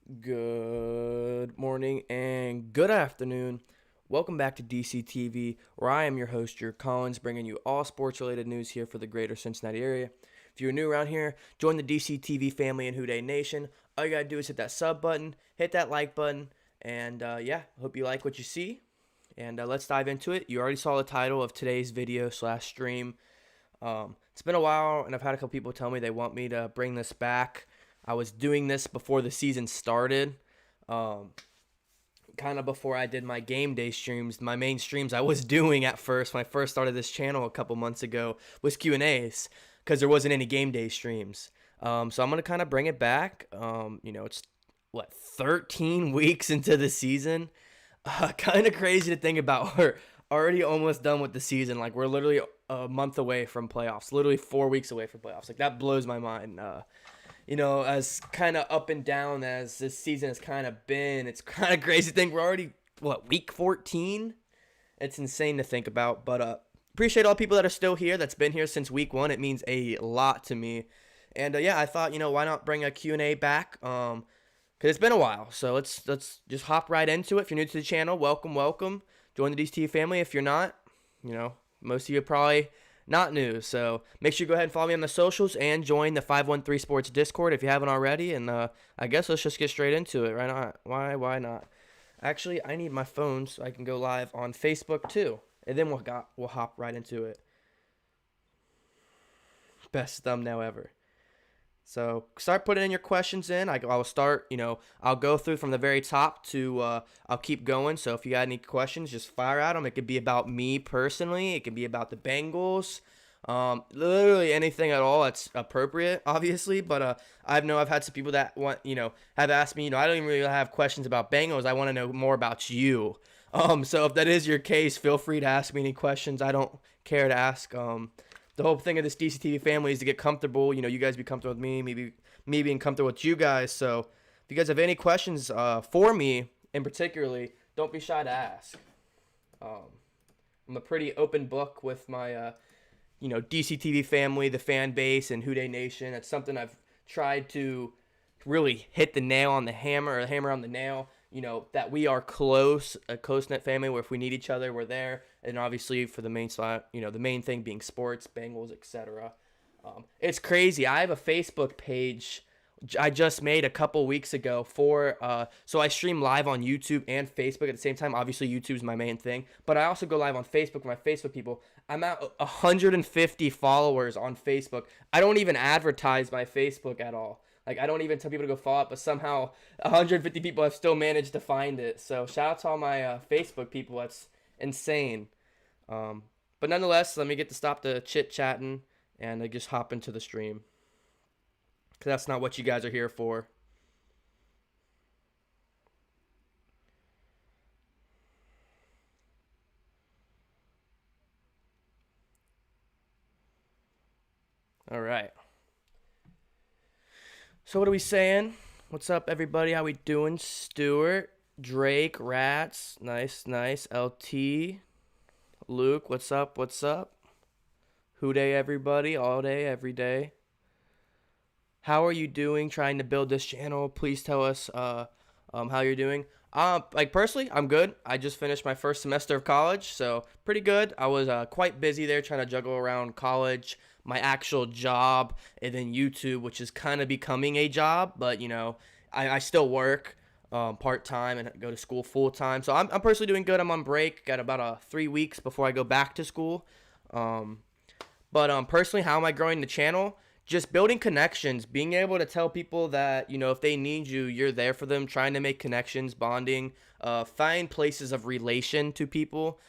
Good morning and good afternoon. Welcome back to DCTV, where I am your host, Drew Collins, bringing you all sports-related news here for the greater Cincinnati area. If you're new around here, join the DCTV family and WhoDey Nation. All you gotta do is hit that sub button, hit that like button, and hope you like what you see. And let's dive into it. You already saw the title of today's video/stream. It's been a while, and I've had a couple people tell me they want me to bring this back. I was doing this before the season started, kind of before I did my game day streams. My main streams I was doing at first when I first started this channel a couple months ago was Q&As because there wasn't any game day streams. So I'm going to kind of bring it back. It's 13 weeks into the season. Kind of crazy to think about. We're already almost done with the season. Like, we're literally a month away from playoffs, literally 4 weeks away from playoffs. Like, that blows my mind. As kind of up and down as this season has kind of been, it's kind of crazy to think we're already, week 14? It's insane to think about, but appreciate all people that are still here, that's been here since week 1. It means a lot to me. And, I thought, why not bring a Q&A back, because it's been a while. So let's just hop right into it. If you're new to the channel, welcome. Join the DCTV family. If you're not, most of you probably not new, so make sure you go ahead and follow me on the socials and join the 513 Sports Discord if you haven't already. And I guess let's just get straight into it. Right? Not? Why not? Actually, I need my phone so I can go live on Facebook too, and then we'll hop right into it. Best thumbnail ever. So start putting in your questions in. I'll start, I'll go through from the very top to, I'll keep going. So if you got any questions, just fire at them. It could be about me personally. It could be about the Bengals. Literally anything at all that's appropriate, obviously. But I've had some people that have asked me, I don't even really have questions about Bengals. I want to know more about you. So if that is your case, feel free to ask me any questions. I don't care to ask. The whole thing of this DCTV family is to get comfortable. You guys be comfortable with me, maybe me being comfortable with you guys. So if you guys have any questions for me in particularly, don't be shy to ask. I'm a pretty open book with my, DCTV family, the fan base, and WhoDey Nation. That's something I've tried to really hit the nail on the hammer, or the hammer on the nail. That we are a close-knit family where if we need each other, we're there. And obviously for the main slot, the main thing being sports, Bengals, etc. It's crazy. I have a Facebook page I just made a couple weeks ago so I stream live on YouTube and Facebook at the same time. Obviously, YouTube's my main thing, but I also go live on Facebook with my Facebook people. I'm at 150 followers on Facebook. I don't even advertise my Facebook at all. Like, I don't even tell people to go follow it, but somehow 150 people have still managed to find it. So shout out to all my Facebook people. That's insane. But nonetheless, let me stop the chit-chatting and just hop into the stream. Because that's not what you guys are here for. All right. So what are we saying? What's up, everybody? How we doing? Stuart, Drake, Rats, nice. LT, Luke, what's up? WhoDey, everybody, all day, every day. How are you doing trying to build this channel? Please tell us how you're doing. Personally, I'm good. I just finished my first semester of college, so pretty good. I was quite busy there trying to juggle around college, my actual job, and then YouTube, which is kind of becoming a job, but I still work part-time and go to school full-time. So I'm personally doing good. I'm on break. Got about 3 weeks before I go back to school. But personally, how am I growing the channel? Just building connections, being able to tell people that, if they need you, you're there for them, trying to make connections, bonding, find places of relation to people.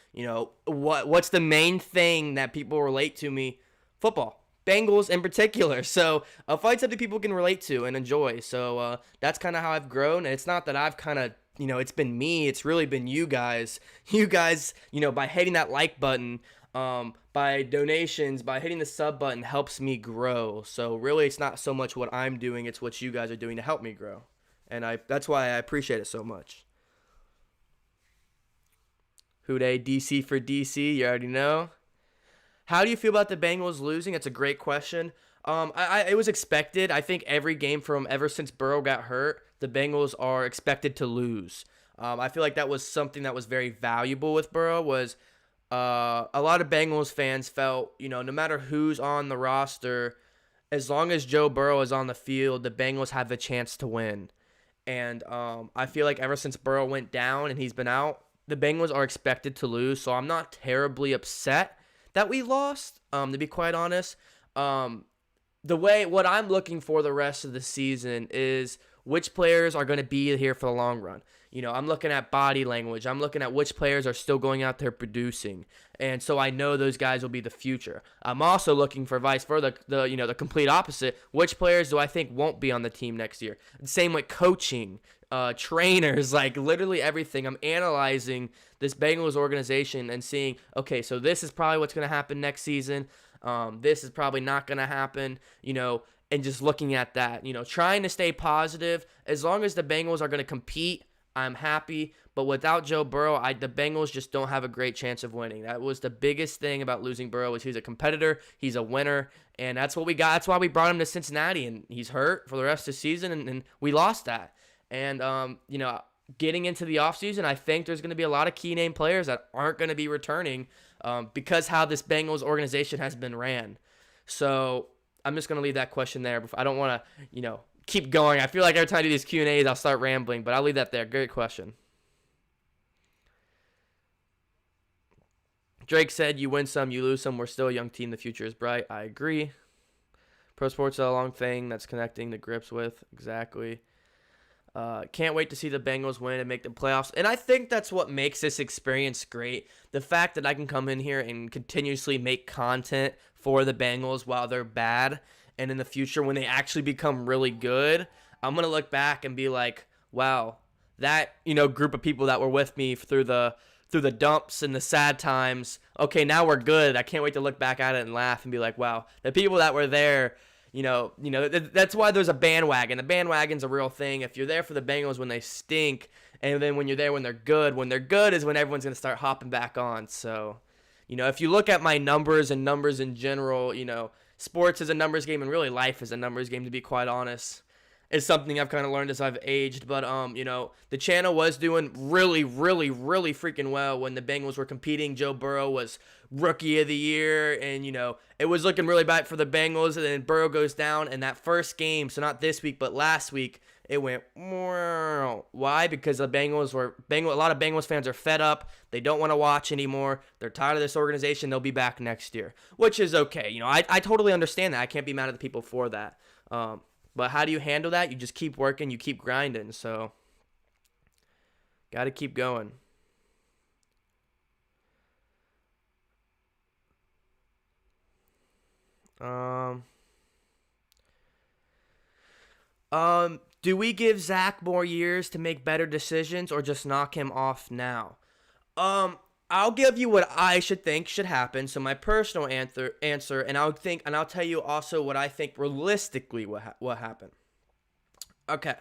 What's the main thing that people relate to me? Football. Bengals in particular. So find something people can relate to and enjoy. So that's kind of how I've grown. And it's not that I've kind of, it's been me. It's really been you guys. You guys, by hitting that like button, by donations, by hitting the sub button helps me grow. So really, it's not so much what I'm doing, it's what you guys are doing to help me grow. And that's why I appreciate it so much. WhoDey, DC for DC, you already know. How do you feel about the Bengals losing? It's a great question. It was expected. I think every game from ever since Burrow got hurt, the Bengals are expected to lose. I feel like that was something that was very valuable with Burrow. Was a lot of Bengals fans felt, no matter who's on the roster, as long as Joe Burrow is on the field, the Bengals have the chance to win. And I feel like ever since Burrow went down and he's been out, the Bengals are expected to lose. So I'm not terribly upset that we lost, to be quite honest. What I'm looking for the rest of the season is which players are going to be here for the long run. I'm looking at body language. I'm looking at which players are still going out there producing. And so I know those guys will be the future. I'm also looking for vice versa, the complete opposite. Which players do I think won't be on the team next year? Same with coaching, trainers, like literally everything. I'm analyzing this Bengals organization and seeing, okay, so this is probably what's going to happen next season. This is probably not going to happen, and just looking at that, trying to stay positive. As long as the Bengals are going to compete, I'm happy. But without Joe Burrow, the Bengals just don't have a great chance of winning. That was the biggest thing about losing Burrow, was he's a competitor, he's a winner, and that's what we got. That's why we brought him to Cincinnati, and he's hurt for the rest of the season, and we lost that. And, getting into the offseason, I think there's going to be a lot of key name players that aren't going to be returning because how this Bengals organization has been ran. So I'm just going to leave that question there. I don't want to, keep going. I feel like every time I do these Q&As, I'll start rambling, but I'll leave that there. Great question. Drake said, you win some, you lose some. We're still a young team. The future is bright. I agree. Pro sports is a long thing that's connecting the grips with. Exactly. Can't wait to see the Bengals win and make the playoffs. And I think that's what makes this experience great. The fact that I can come in here and continuously make content for the Bengals while they're bad. And in the future, when they actually become really good, I'm going to look back and be like, wow, that, group of people that were with me through the dumps and the sad times. Okay, now we're good. I can't wait to look back at it and laugh and be like, wow, the people that were there, that's why there's a bandwagon. The bandwagon's a real thing. If you're there for the Bengals when they stink, and then when you're there when they're good is when everyone's going to start hopping back on. So, if you look at my numbers and numbers in general, sports is a numbers game and really life is a numbers game, to be quite honest. It's something I've kind of learned as I've aged. But, the channel was doing really, really, really freaking well when the Bengals were competing. Joe Burrow was rookie of the year, and, it was looking really bad for the Bengals. And then Burrow goes down, and that first game, so not this week, but last week, it went, why? Because a lot of Bengals fans are fed up. They don't want to watch anymore. They're tired of this organization. They'll be back next year, which is okay. I totally understand that. I can't be mad at the people for that. But how do you handle that? You just keep working. You keep grinding. So, got to keep going. Do we give Zach more years to make better decisions or just knock him off now? I'll give you what I think should happen. So my personal answer, and I'll tell you also what I think realistically what happened. Okay,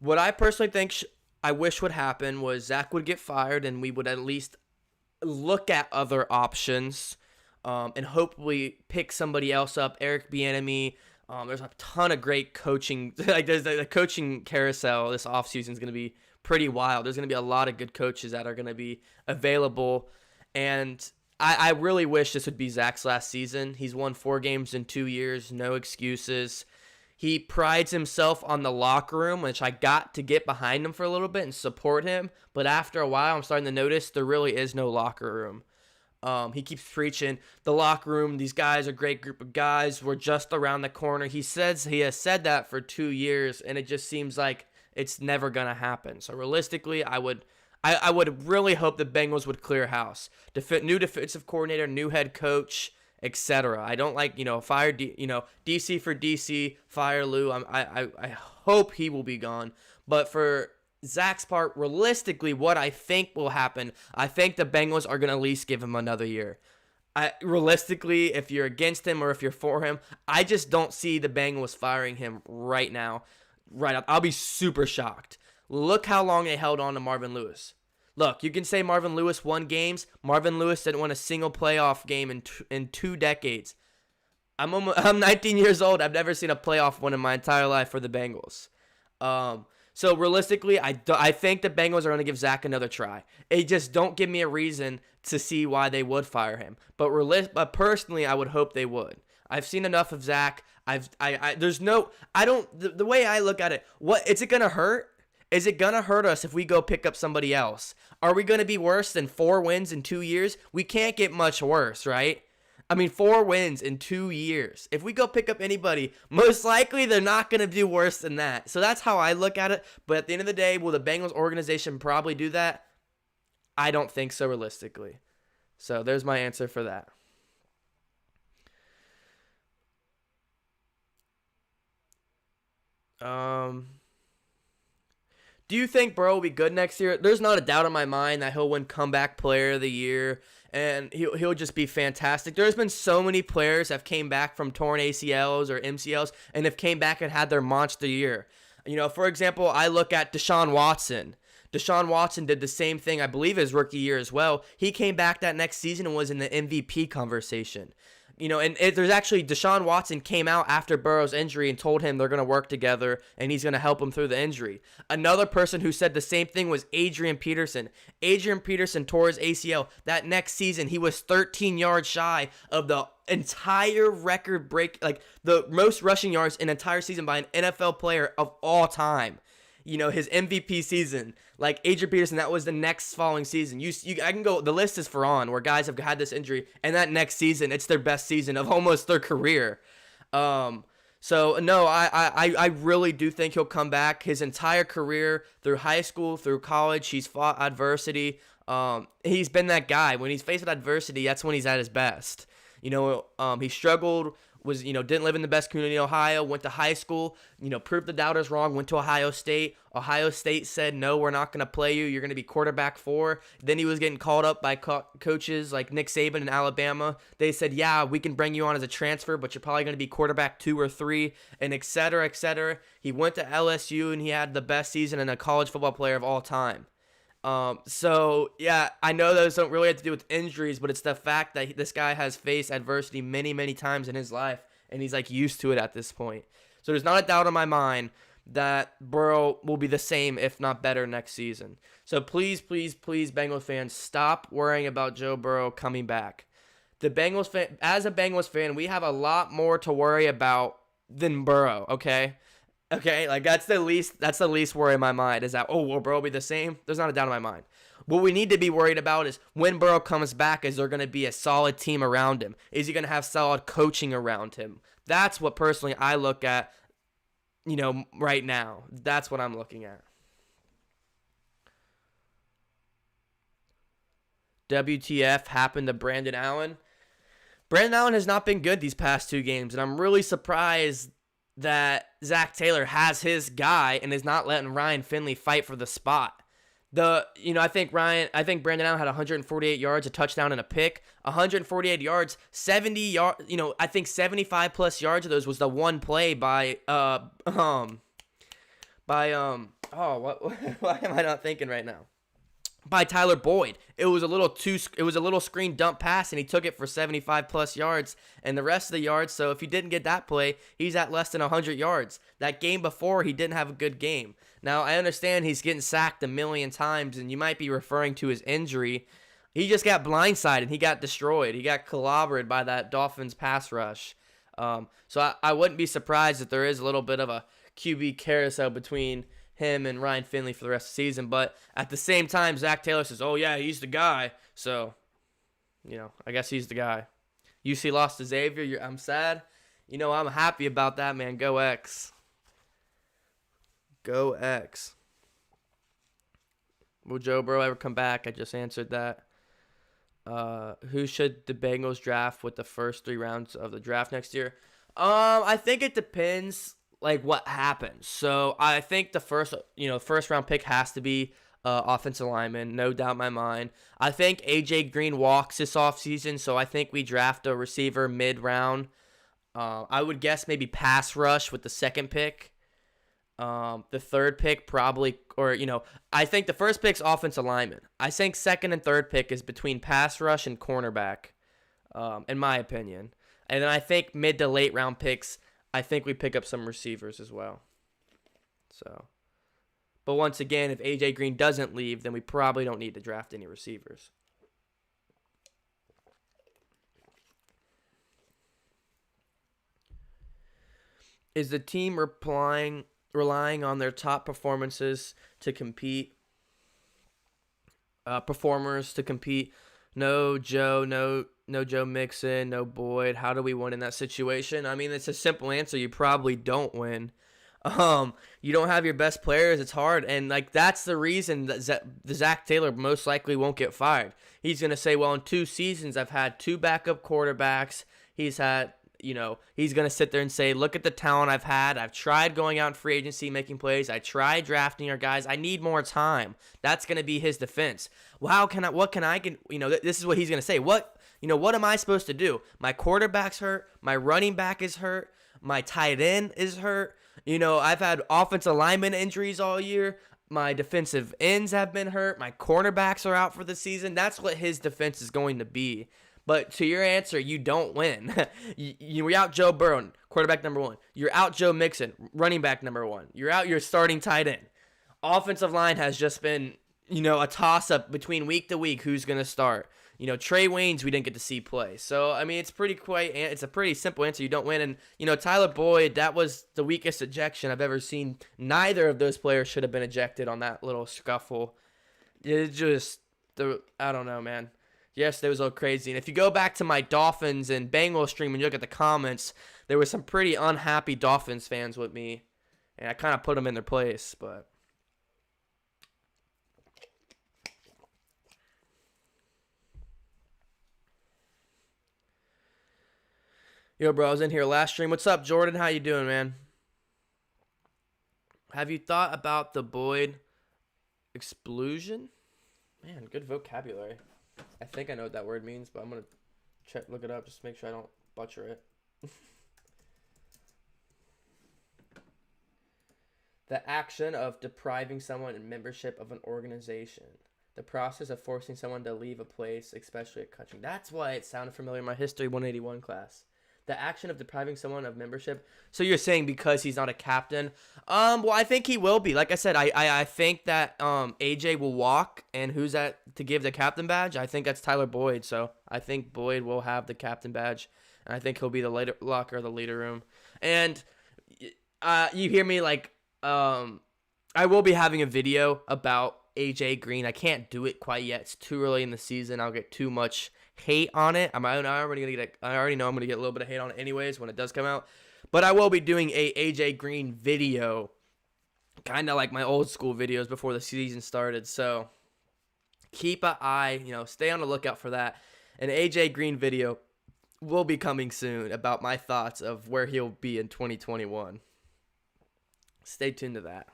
what I personally think I wish would happen was Zach would get fired, and we would at least look at other options, and hopefully pick somebody else up. Eric Bieniemy. There's a ton of great coaching. Like there's the coaching carousel this offseason is going to be pretty wild. There's going to be a lot of good coaches that are going to be available. And I really wish this would be Zach's last season. He's won 4 games in 2 years. No excuses. He prides himself on the locker room, which I got to get behind him for a little bit and support him. But after a while, I'm starting to notice there really is no locker room. He keeps preaching the locker room. These guys are a great group of guys. We're just around the corner. He has said that for 2 years, and it just seems like it's never gonna happen. So realistically, I would really hope the Bengals would clear house. New defensive coordinator, new head coach, etc. I don't like fire DC for DC, fire Lou. I hope he will be gone. But for Zach's part, realistically, what I think will happen, I think the Bengals are going to at least give him another year. Realistically, if you're against him or if you're for him, I just don't see the Bengals firing him right now. Right up, I'll be super shocked. Look how long they held on to Marvin Lewis. Look, you can say Marvin Lewis won games. Marvin Lewis didn't win a single playoff game in 2 decades. I'm 19 years old. I've never seen a playoff win in my entire life for the Bengals. So realistically, I think the Bengals are going to give Zach another try. It just don't give me a reason to see why they would fire him. But personally, I would hope they would. I've seen enough of Zach. The way I look at it, is it going to hurt? Is it going to hurt us if we go pick up somebody else? Are we going to be worse than 4 wins in 2 years? We can't get much worse, right? I mean, 4 wins in 2 years. If we go pick up anybody, most likely they're not going to do worse than that. So that's how I look at it. But at the end of the day, will the Bengals organization probably do that? I don't think so realistically. So there's my answer for that. Do you think Burrell will be good next year? There's not a doubt in my mind that he'll win Comeback Player of the Year, and he'll just be fantastic. There's been so many players that have came back from torn ACLs or MCLs and have came back and had their monster year. For example, I look at Deshaun Watson. Deshaun Watson did the same thing, I believe, his rookie year as well. He came back that next season and was in the MVP conversation. There's actually Deshaun Watson came out after Burrow's injury and told him they're going to work together and he's going to help him through the injury. Another person who said the same thing was Adrian Peterson. Adrian Peterson tore his ACL. That next season, he was 13 yards shy of the entire record break, like the most rushing yards in an entire season by an NFL player of all time. His MVP season, like Adrian Peterson, that was the next following season. I can go, the list is for on where guys have had this injury, and that next season, it's their best season of almost their career. So no, I really do think he'll come back. His entire career, through high school, through college, he's fought adversity. He's been that guy. When he's faced with adversity, that's when he's at his best. He struggled, didn't live in the best community in Ohio, went to high school, proved the doubters wrong, went to Ohio State. Ohio State said, no, we're not going to play you. You're going to be quarterback 4. Then he was getting called up by coaches like Nick Saban in Alabama. They said, yeah, we can bring you on as a transfer, but you're probably going to be quarterback 2 or 3, and et cetera, et cetera. He went to LSU, and he had the best season in a college football player of all time. So yeah, I know those don't really have to do with injuries, but it's the fact that this guy has faced adversity many, many times in his life, and he's like used to it at this point. So there's not a doubt in my mind that Burrow will be the same, if not better, next season. So please, please, please, Bengals fans, stop worrying about Joe Burrow coming back. As a Bengals fan, we have a lot more to worry about than Burrow, okay? Okay, like that's the least worry in my mind is that, will Burrow be the same? There's not a doubt in my mind. What we need to be worried about is when Burrow comes back, is there going to be a solid team around him? Is he going to have solid coaching around him? That's what personally I look at, right now. That's what I'm looking at. WTF happened to Brandon Allen? Brandon Allen has not been good these past 2 games, and I'm really surprised that Zach Taylor has his guy and is not letting Ryan Finley fight for the spot. I think Brandon Allen had 148 yards, a touchdown, and a pick. 148 yards, 70 yards. I think 75 plus yards of those was the one play by why am I not thinking right now? By Tyler Boyd. It was a little screen dump pass, and he took it for 75 plus yards, and the rest of the yards. So if he didn't get that play, he's at less than 100 yards. That game before, he didn't have a good game. Now I understand he's getting sacked a million times, and you might be referring to his injury. He just got blindsided. He got destroyed. He got clobbered by that Dolphins pass rush. So I wouldn't be surprised if there is a little bit of a QB carousel between him and Ryan Finley for the rest of the season. But at the same time, Zach Taylor says, oh, yeah, he's the guy. So, I guess he's the guy. UC lost to Xavier. I'm sad. I'm happy about that, man. Go X. Go X. Will Joe Burrow ever come back? I just answered that. Who should the Bengals draft with the first 3 rounds of the draft next year? I think it depends what happens. So I think the first round pick has to be offensive lineman, no doubt in my mind. I think AJ Green walks this offseason, so I think we draft a receiver mid-round. I would guess maybe pass rush with the second pick. The third pick probably, I think the first pick's offensive lineman. I think second and third pick is between pass rush and cornerback, in my opinion. And then I think mid to late round picks, I think we pick up some receivers as well. So, but once again, if AJ Green doesn't leave, then we probably don't need to draft any receivers. Is the team relying on their top performances to compete? Performers to compete? No Joe, no Joe Mixon, no Boyd. How do we win in that situation? I mean, it's a simple answer. You probably don't win. You don't have your best players. It's hard, and like that's the reason that Zach Taylor most likely won't get fired. He's gonna say, well, in 2 seasons, I've had 2 backup quarterbacks. He's had, he's gonna sit there and say, look at the talent I've had. I've tried going out in free agency, making plays. I tried drafting our guys. I need more time. That's gonna be his defense. Well, this is what he's gonna say. What am I supposed to do? My quarterback's hurt. My running back is hurt. My tight end is hurt. I've had offensive lineman injuries all year. My defensive ends have been hurt. My cornerbacks are out for the season. That's what his defense is going to be. But to your answer, you don't win. You're out Joe Burrow, quarterback number 1. You're out Joe Mixon, running back number 1. You're out your starting tight end. Offensive line has just been, a toss-up between week to week who's going to start. Trey Waynes, we didn't get to see play. So, I mean, it's a pretty simple answer. You don't win. And, Tyler Boyd, that was the weakest ejection I've ever seen. Neither of those players should have been ejected on that little scuffle. It just, I don't know, man. Yes, that was a little crazy. And if you go back to my Dolphins and Bengals stream and you look at the comments, there were some pretty unhappy Dolphins fans with me. And I kind of put them in their place, but... Yo, bro, I was in here last stream. What's up, Jordan? How you doing, man? Have you thought about the Boyd explosion? Man, good vocabulary. I think I know what that word means, but I'm going to look it up just to make sure I don't butcher it. The action of depriving someone in membership of an organization. The process of forcing someone to leave a place, especially at coaching. That's why it sounded familiar in my History 181 class. The action of depriving someone of membership. So you're saying because he's not a captain? Well, I think he will be. Like I said, I think that AJ will walk, and who's that to give the captain badge? I think that's Tyler Boyd. So I think Boyd will have the captain badge, and I think he'll be the locker of the leader room. And you hear me like I will be having a video about AJ Green. I can't do it quite yet. It's too early in the season. I'll get too much hate on it. I already know I'm gonna get a little bit of hate on it anyways when it does come out. But I will be doing a AJ Green video, kind of like my old school videos before the season started. So keep an eye, stay on the lookout for that. An AJ Green video will be coming soon about my thoughts of where he'll be in 2021. Stay tuned to that.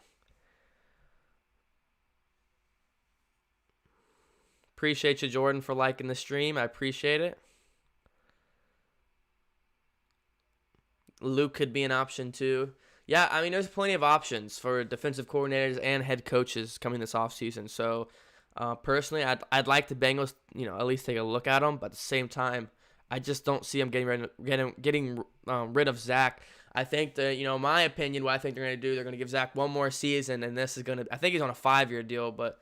Appreciate you, Jordan, for liking the stream. I appreciate it. Luke could be an option too. Yeah, I mean, there's plenty of options for defensive coordinators and head coaches coming this offseason. So, personally, I'd like the Bengals, at least take a look at them. But at the same time, I just don't see them getting rid of Zach. I think my opinion, what I think they're going to do, they're going to give Zach one more season, and this is going to. I think he's on a 5-year deal, but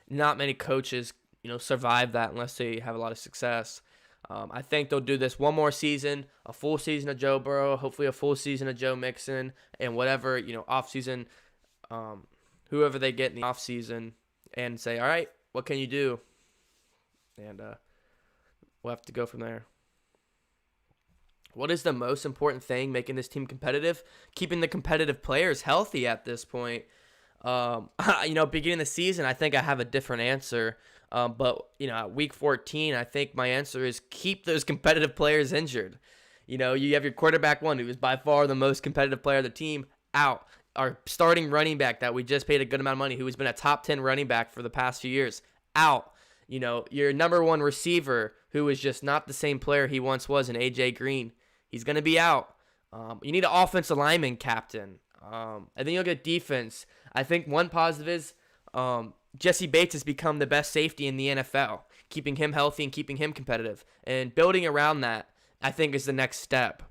not many coaches survive that unless they have a lot of success. I think they'll do this one more season, a full season of Joe Burrow, hopefully a full season of Joe Mixon, and whatever, off-season, whoever they get in the off-season, and say, all right, what can you do? And we'll have to go from there. What is the most important thing making this team competitive? Keeping the competitive players healthy at this point. Beginning of the season, I think I have a different answer. But at week 14, I think my answer is keep those competitive players injured. You have your quarterback 1, who is by far the most competitive player of the team, out. Our starting running back that we just paid a good amount of money, who has been a top 10 running back for the past few years, out. Your number 1 receiver, who is just not the same player he once was in AJ Green, he's going to be out. You need an offensive lineman captain. And then you'll get defense. I think one positive is Jesse Bates has become the best safety in the NFL, keeping him healthy and keeping him competitive. And building around that, I think is the next step.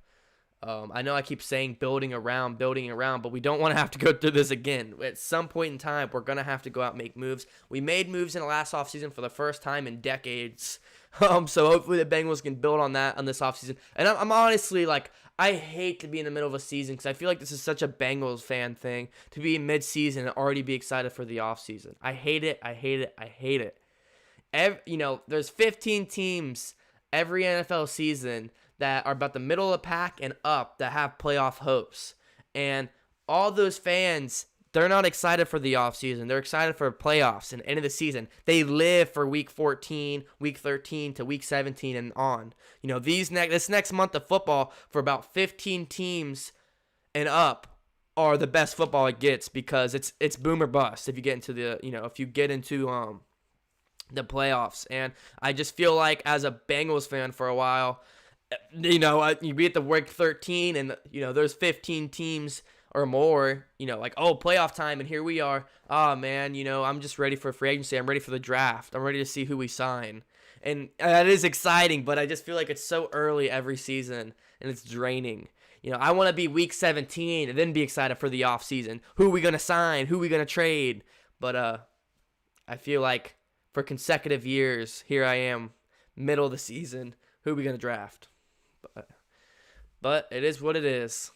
I know I keep saying building around, but we don't want to have to go through this again. At some point in time, we're going to have to go out and make moves. We made moves in the last offseason for the first time in decades. So hopefully the Bengals can build on that on this offseason. And I'm honestly like, I hate to be in the middle of a season because I feel like this is such a Bengals fan thing to be in mid-season and already be excited for the offseason. I hate it. There's 15 teams every NFL season that are about the middle of the pack and up that have playoff hopes. And all those fans, they're not excited for the offseason. They're excited for playoffs and end of the season. They live for week 14, week 13 to week 17 and on. This next month of football for about 15 teams and up are the best football it gets because it's boom or bust if you get into the playoffs. And I just feel like as a Bengals fan for a while, you be at the week 13 and there's 15 teams or more, playoff time, and here we are. Oh man, I'm just ready for free agency. I'm ready for the draft. I'm ready to see who we sign. And that is exciting, but I just feel like it's so early every season and it's draining. I want to be week 17 and then be excited for the offseason. Who are we going to sign? Who are we going to trade? But I feel like for consecutive years, here I am, middle of the season. Who are we going to draft? But it is what it is.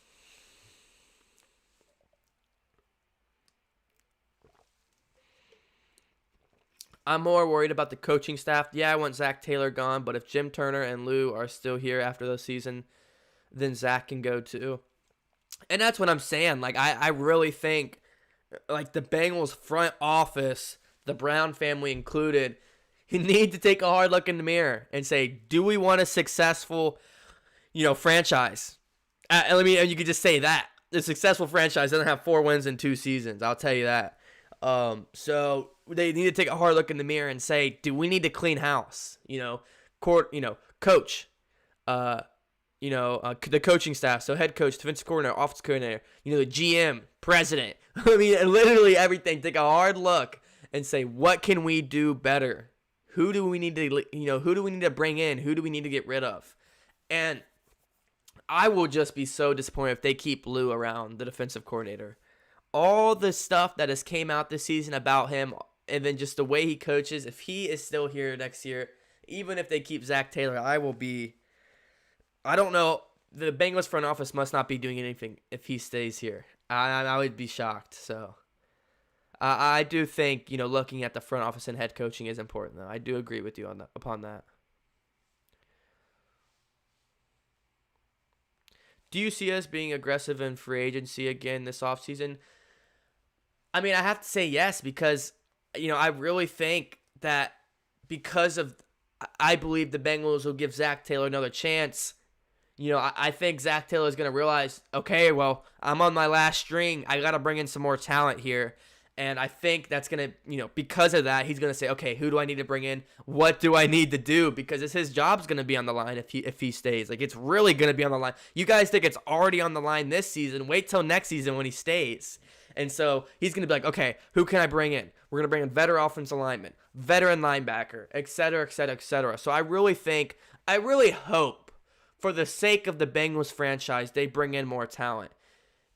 I'm more worried about the coaching staff. Yeah, I want Zach Taylor gone, but if Jim Turner and Lou are still here after the season, then Zach can go too. And that's what I'm saying. Like, I really think, like, the Bengals front office, the Brown family included, you need to take a hard look in the mirror and say, do we want a successful franchise? You could just say that. The successful franchise doesn't have 4 wins in 2 seasons. I'll tell you that. So they need to take a hard look in the mirror and say, do we need to clean house? Coach, the coaching staff. So head coach, defensive coordinator, offensive coordinator, the GM, president. I mean, literally everything. Take a hard look and say, what can we do better? Who do we need to bring in? Who do we need to get rid of? And I will just be so disappointed if they keep Lou around, the defensive coordinator. All the stuff that has came out this season about him, and then just the way he coaches, if he is still here next year, even if they keep Zach Taylor, I don't know, the Bengals front office must not be doing anything if he stays here. I would be shocked. So I do think, looking at the front office and head coaching is important, though. I do agree with you upon that. Do you see us being aggressive in free agency again this offseason? I mean, I have to say yes because, I really think that I believe the Bengals will give Zach Taylor another chance. I think Zach Taylor is going to realize, okay, well, I'm on my last string. I got to bring in some more talent here. And I think that's going to, because of that, he's going to say, okay, who do I need to bring in? What do I need to do? Because his job's going to be on the line if he stays. Like, it's really going to be on the line. You guys think it's already on the line this season. Wait till next season when he stays. And so he's going to be like, okay, who can I bring in? We're going to bring in veteran offensive lineman, veteran linebacker, et cetera, et cetera, et cetera. So I really hope, for the sake of the Bengals franchise, they bring in more talent.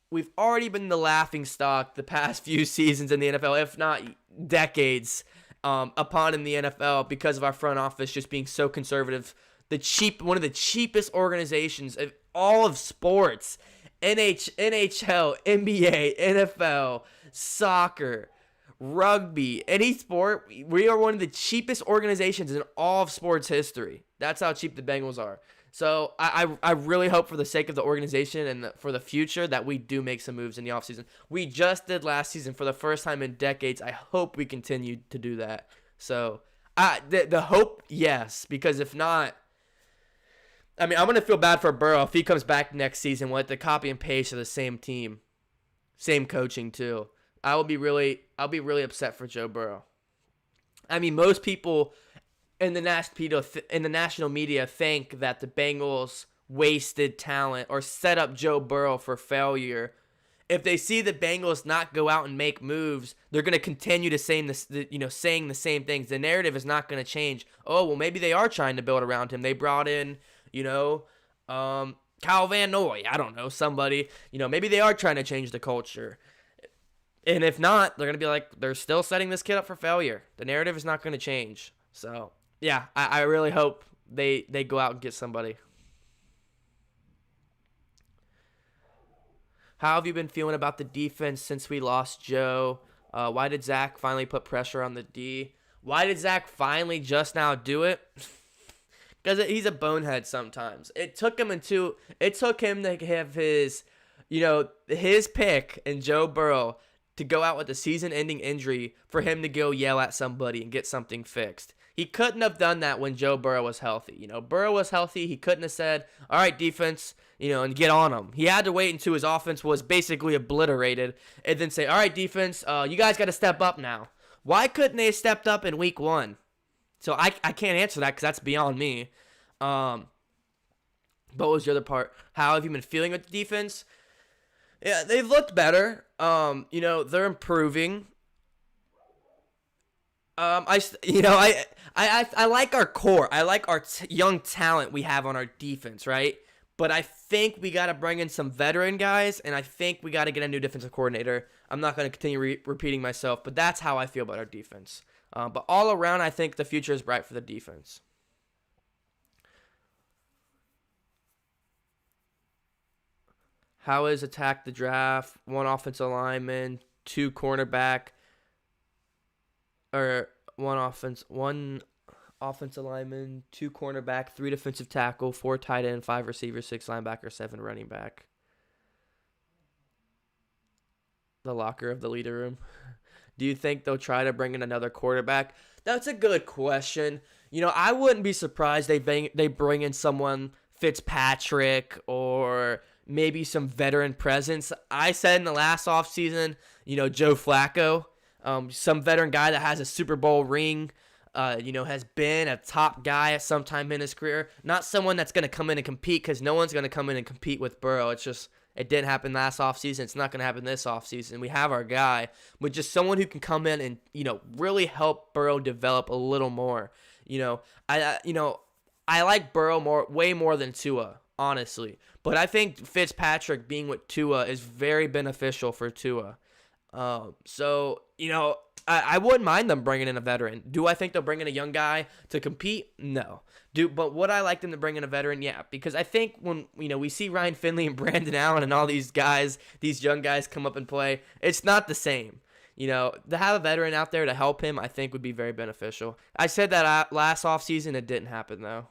We've already been the laughing stock the past few seasons in the NFL, if not decades, upon in the NFL because of our front office just being so conservative. One of the cheapest organizations of all of sports, NHL, NBA, NFL, soccer, rugby, any sport. We are one of the cheapest organizations in all of sports history. That's how cheap the Bengals are. So I really hope for the sake of the organization and for the future that we do make some moves in the offseason. We just did last season for the first time in decades. I hope we continue to do that. So the hope, yes, because if not, I mean, I'm going to feel bad for Burrell if he comes back next season with the copy and paste of the same team, same coaching too. I'll be really upset for Joe Burrow. I mean, most people in the national media think that the Bengals wasted talent or set up Joe Burrow for failure. If they see the Bengals not go out and make moves, they're going to continue to saying the same things. The narrative is not going to change. Oh, well, maybe they are trying to build around him. They brought in, Kyle Van Noy, I don't know, somebody. Maybe they are trying to change the culture. And if not, they're going to be like, they're still setting this kid up for failure. The narrative is not going to change. So, yeah, I really hope they go out and get somebody. How have you been feeling about the defense since we lost Joe? Why did Zach finally put pressure on the D? Why did Zach finally just now do it? Because he's a bonehead sometimes. It took him to have his pick and Joe Burrell to go out with a season-ending injury for him to go yell at somebody and get something fixed. He couldn't have done that when Joe Burrow was healthy. Burrow was healthy. He couldn't have said, all right, defense, and get on him. He had to wait until his offense was basically obliterated and then say, all right, defense, you guys got to step up now. Why couldn't they have stepped up in week 1? So I can't answer that because that's beyond me. But what was the other part? How have you been feeling with the defense? Yeah, they've looked better. They're improving. I like our core. I like our young talent we have on our defense, right? But I think we got to bring in some veteran guys, and I think we got to get a new defensive coordinator. I'm not going to continue repeating myself, but that's how I feel about our defense. But all around, I think the future is bright for the defense. How is attack the draft? One offensive lineman, two cornerback, or one offensive lineman, two cornerback, three defensive tackle, four tight end, five receiver, six linebacker, seven running back. The locker of the leader room. Do you think they'll try to bring in another quarterback? That's a good question. I wouldn't be surprised they bring in someone Fitzpatrick or maybe some veteran presence. I said in the last offseason, Joe Flacco, some veteran guy that has a Super Bowl ring, has been a top guy at some time in his career. Not someone that's going to come in and compete, because no one's going to come in and compete with Burrow. It didn't happen last offseason. It's not going to happen this offseason. We have our guy, but just someone who can come in and, really help Burrow develop a little more. I like Burrow way more than Tua, honestly. But I think Fitzpatrick being with Tua is very beneficial for Tua. I wouldn't mind them bringing in a veteran. Do I think they'll bring in a young guy to compete? No. But would I like them to bring in a veteran? Yeah, because I think when we see Ryan Finley and Brandon Allen and all these guys, these young guys come up and play, it's not the same. To have a veteran out there to help him, I think would be very beneficial. I said that last offseason. It didn't happen, though.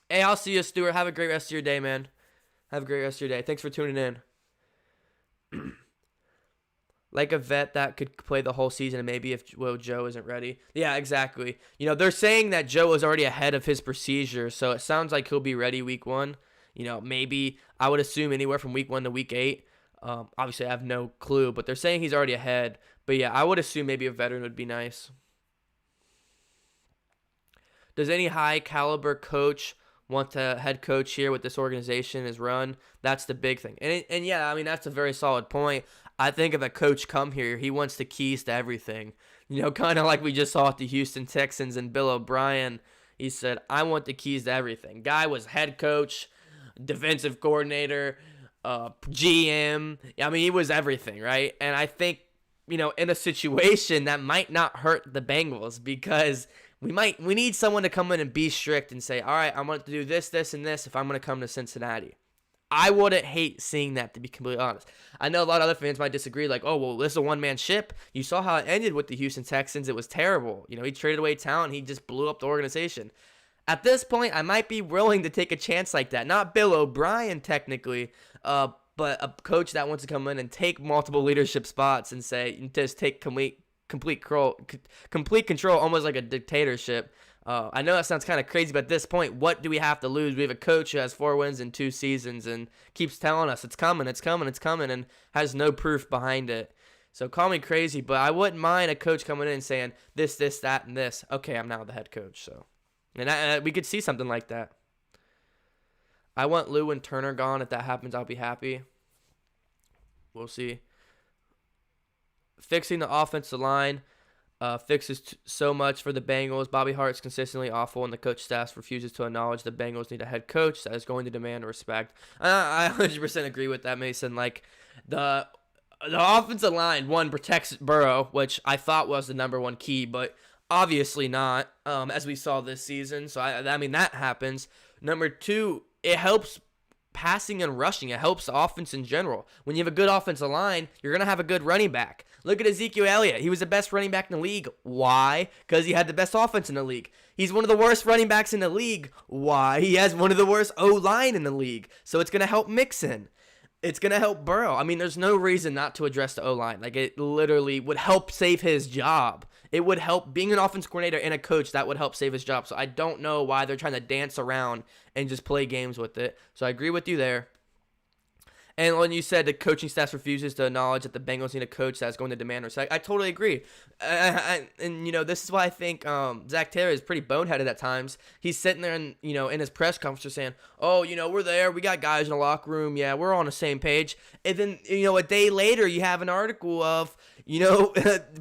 Hey, I'll see you, Stuart. Have a great rest of your day, man. Have a great rest of your day. Thanks for tuning in. Like a vet that could play the whole season, and maybe if Joe isn't ready. Yeah, exactly. They're saying that Joe is already ahead of his procedure, so it sounds like he'll be ready week 1. Maybe I would assume anywhere from week 1 to week 8. Obviously, I have no clue, but they're saying he's already ahead. But yeah, I would assume maybe a veteran would be nice. Does any high caliber coach want to head coach here with this organization is run? That's the big thing. And yeah, that's a very solid point. I think if a coach come here, he wants the keys to everything. Kind of like we just saw at the Houston Texans and Bill O'Brien. He said, I want the keys to everything. Guy was head coach, defensive coordinator, GM. He was everything, right? And I think, in a situation that might not hurt the Bengals, because we need someone to come in and be strict and say, all right, I'm going to do this, this, and this if I'm going to come to Cincinnati. I wouldn't hate seeing that, to be completely honest. I know a lot of other fans might disagree, like, oh, well, this is a one-man ship. You saw how it ended with the Houston Texans. It was terrible. He traded away talent. He just blew up the organization. At this point, I might be willing to take a chance like that. Not Bill O'Brien, technically, but a coach that wants to come in and take multiple leadership spots and say, just take complete control, almost like a dictatorship. I know that sounds kind of crazy, but at this point, what do we have to lose? We have a coach who has 4 wins in 2 seasons and keeps telling us it's coming, and has no proof behind it. So call me crazy, but I wouldn't mind a coach coming in and saying this, that, and this. Okay, I'm now the head coach. So, and we could see something like that. I want Lou and Turner gone. If that happens, I'll be happy. We'll see. Fixing the offensive line. fixes so much for the Bengals. Bobby Hart's consistently awful, and the coach staff refuses to acknowledge the Bengals need a head coach that is going to demand respect. I 100% agree with that, Mason. Like, the offensive line, one, protects Burrow, which I thought was the number one key, but obviously not, as we saw this season. So, I mean, that happens. Number two, it helps passing and rushing. It helps the offense in general. When you have a good offensive line, you're going to have a good running back. Look at Ezekiel Elliott. He was the best running back in the league. Why? Because he had the best offense in the league. He's one of the worst running backs in the league. Why? He has one of the worst O-line in the league. So it's going to help Mixon. It's going to help Burrow. I mean, there's no reason not to address the O-line. Like, it literally would help save his job. It would help, being an offense coordinator and a coach, that would help save his job. So I don't know why they're trying to dance around and just play games with it. So I agree with you there. And when you said the coaching staff refuses to acknowledge that the Bengals need a coach that's going to demand respect, I totally agree. And this is why I think Zach Taylor is pretty boneheaded at times. He's sitting there and, in his press conference saying, oh, we're there. We got guys in the locker room. Yeah, we're on the same page. And then, a day later, you have an article of,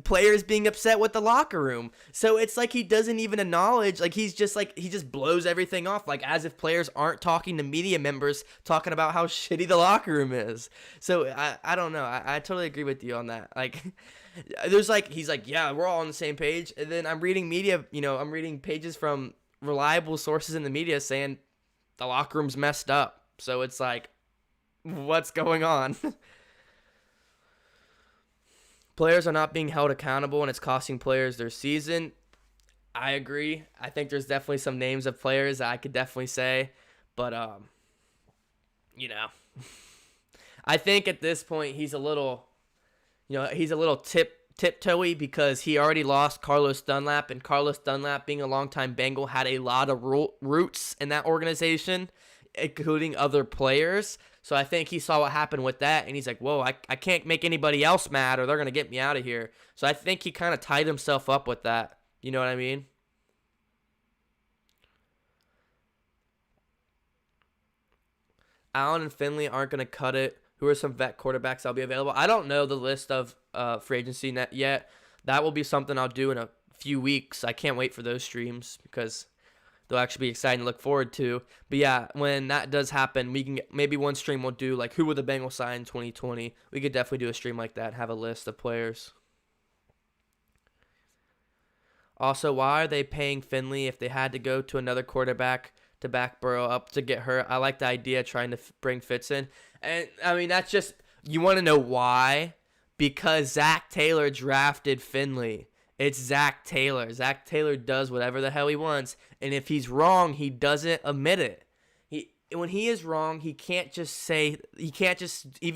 players being upset with the locker room. So it's like he doesn't even acknowledge, he just blows everything off, as if players aren't talking to media members, talking about how shitty the locker room is. So I don't know. I totally agree with you on that. He's like, yeah, we're all on the same page. And then I'm reading media, I'm reading pages from reliable sources in the media saying the locker room's messed up. So it's like, what's going on? Players are not being held accountable, and it's costing players their season. I agree. I think there's definitely some names of players that I could definitely say. But, I think at this point he's a little tiptoey because he already lost Carlos Dunlap, and Carlos Dunlap, being a longtime Bengal, had a lot of roots in that organization, including other players. So I think he saw what happened with that, and he's like, whoa, I can't make anybody else mad or they're going to get me out of here. So I think he kind of tied himself up with that. You know what I mean? Allen and Finley aren't going to cut it. Who are some vet quarterbacks that'll be available? I don't know the list of free agency net yet. That will be something I'll do in a few weeks. I can't wait for those streams because they'll actually be exciting to look forward to. But yeah, when that does happen, we can maybe one stream we'll do who would the Bengals sign in 2020. We could definitely do a stream like that, have a list of players. Also, why are they paying Finley if they had to go to another quarterback to back Burrow up to get hurt? I like the idea of trying to bring Fitz in. And I mean, that's just, you want to know why? Because Zach Taylor drafted Finley. It's Zach Taylor. Zach Taylor does whatever the hell he wants, and if he's wrong, he doesn't admit it. When he is wrong, he can't just even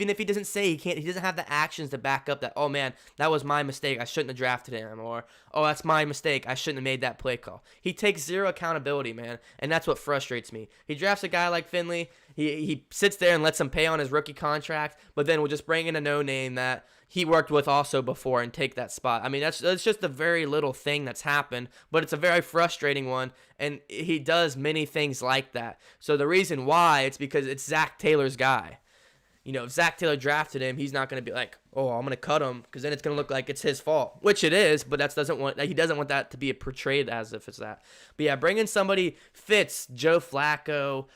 if he doesn't say, he doesn't have the actions to back up that, oh man, that was my mistake, I shouldn't have drafted him, or, oh, that's my mistake, I shouldn't have made that play call. He takes zero accountability, man, and that's what frustrates me. He drafts a guy like Finley, he sits there and lets him pay on his rookie contract, but then we'll just bring in a no-name that he worked with also before and take that spot. I mean, that's just a very little thing that's happened, but it's a very frustrating one, and he does many things like that. So the reason why, it's because it's Zach Taylor's guy. If Zach Taylor drafted him, he's not going to be like, oh, I'm going to cut him, because then it's going to look like it's his fault, which it is, but he doesn't want that to be portrayed as if it's that. But yeah, bring in somebody, Fitz, Joe Flacco,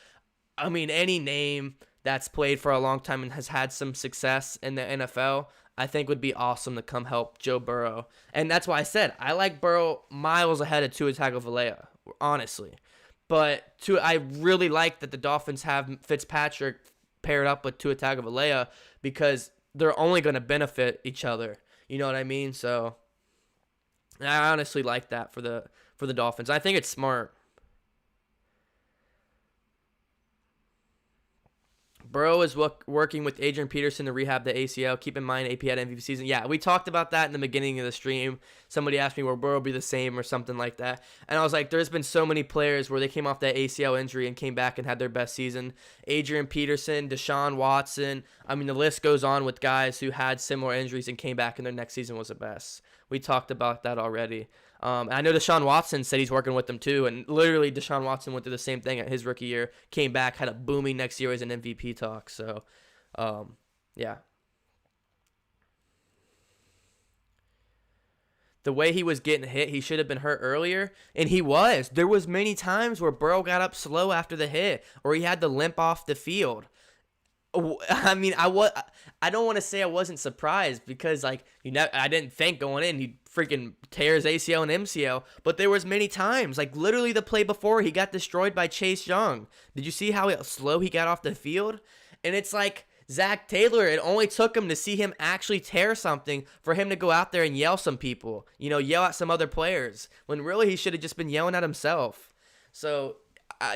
I mean, any name that's played for a long time and has had some success in the NFL, I think would be awesome to come help Joe Burrow. And that's why I said I like Burrow miles ahead of Tua Tagovailoa, honestly. But I really like that the Dolphins have Fitzpatrick paired up with Tua Tagovailoa because they're only going to benefit each other. You know what I mean? So I honestly like that for the Dolphins. I think it's smart. Burrow is working with Adrian Peterson to rehab the ACL. Keep in mind, AP had MVP season. Yeah, we talked about that in the beginning of the stream. Somebody asked me, will Burrow be the same or something like that? And I was like, there's been so many players where they came off that ACL injury and came back and had their best season. Adrian Peterson, Deshaun Watson. I mean, the list goes on with guys who had similar injuries and came back and their next season was the best. We talked about that already. I know Deshaun Watson said he's working with them too, and literally Deshaun Watson went through the same thing at his rookie year, came back, had a booming next year as an MVP talk. So, yeah. the way he was getting hit, he should have been hurt earlier, and he was. There was many times where Burrell got up slow after the hit, or he had to limp off the field. I mean, I don't want to say I wasn't surprised because, like, I didn't think going in he freaking tears ACL and MCL, but there was many times, like literally the play before, he got destroyed by Chase Young. Did you see how slow he got off the field? And it's like Zach Taylor, it only took him to see him actually tear something for him to go out there and yell some people, yell at some other players, when really he should have just been yelling at himself. So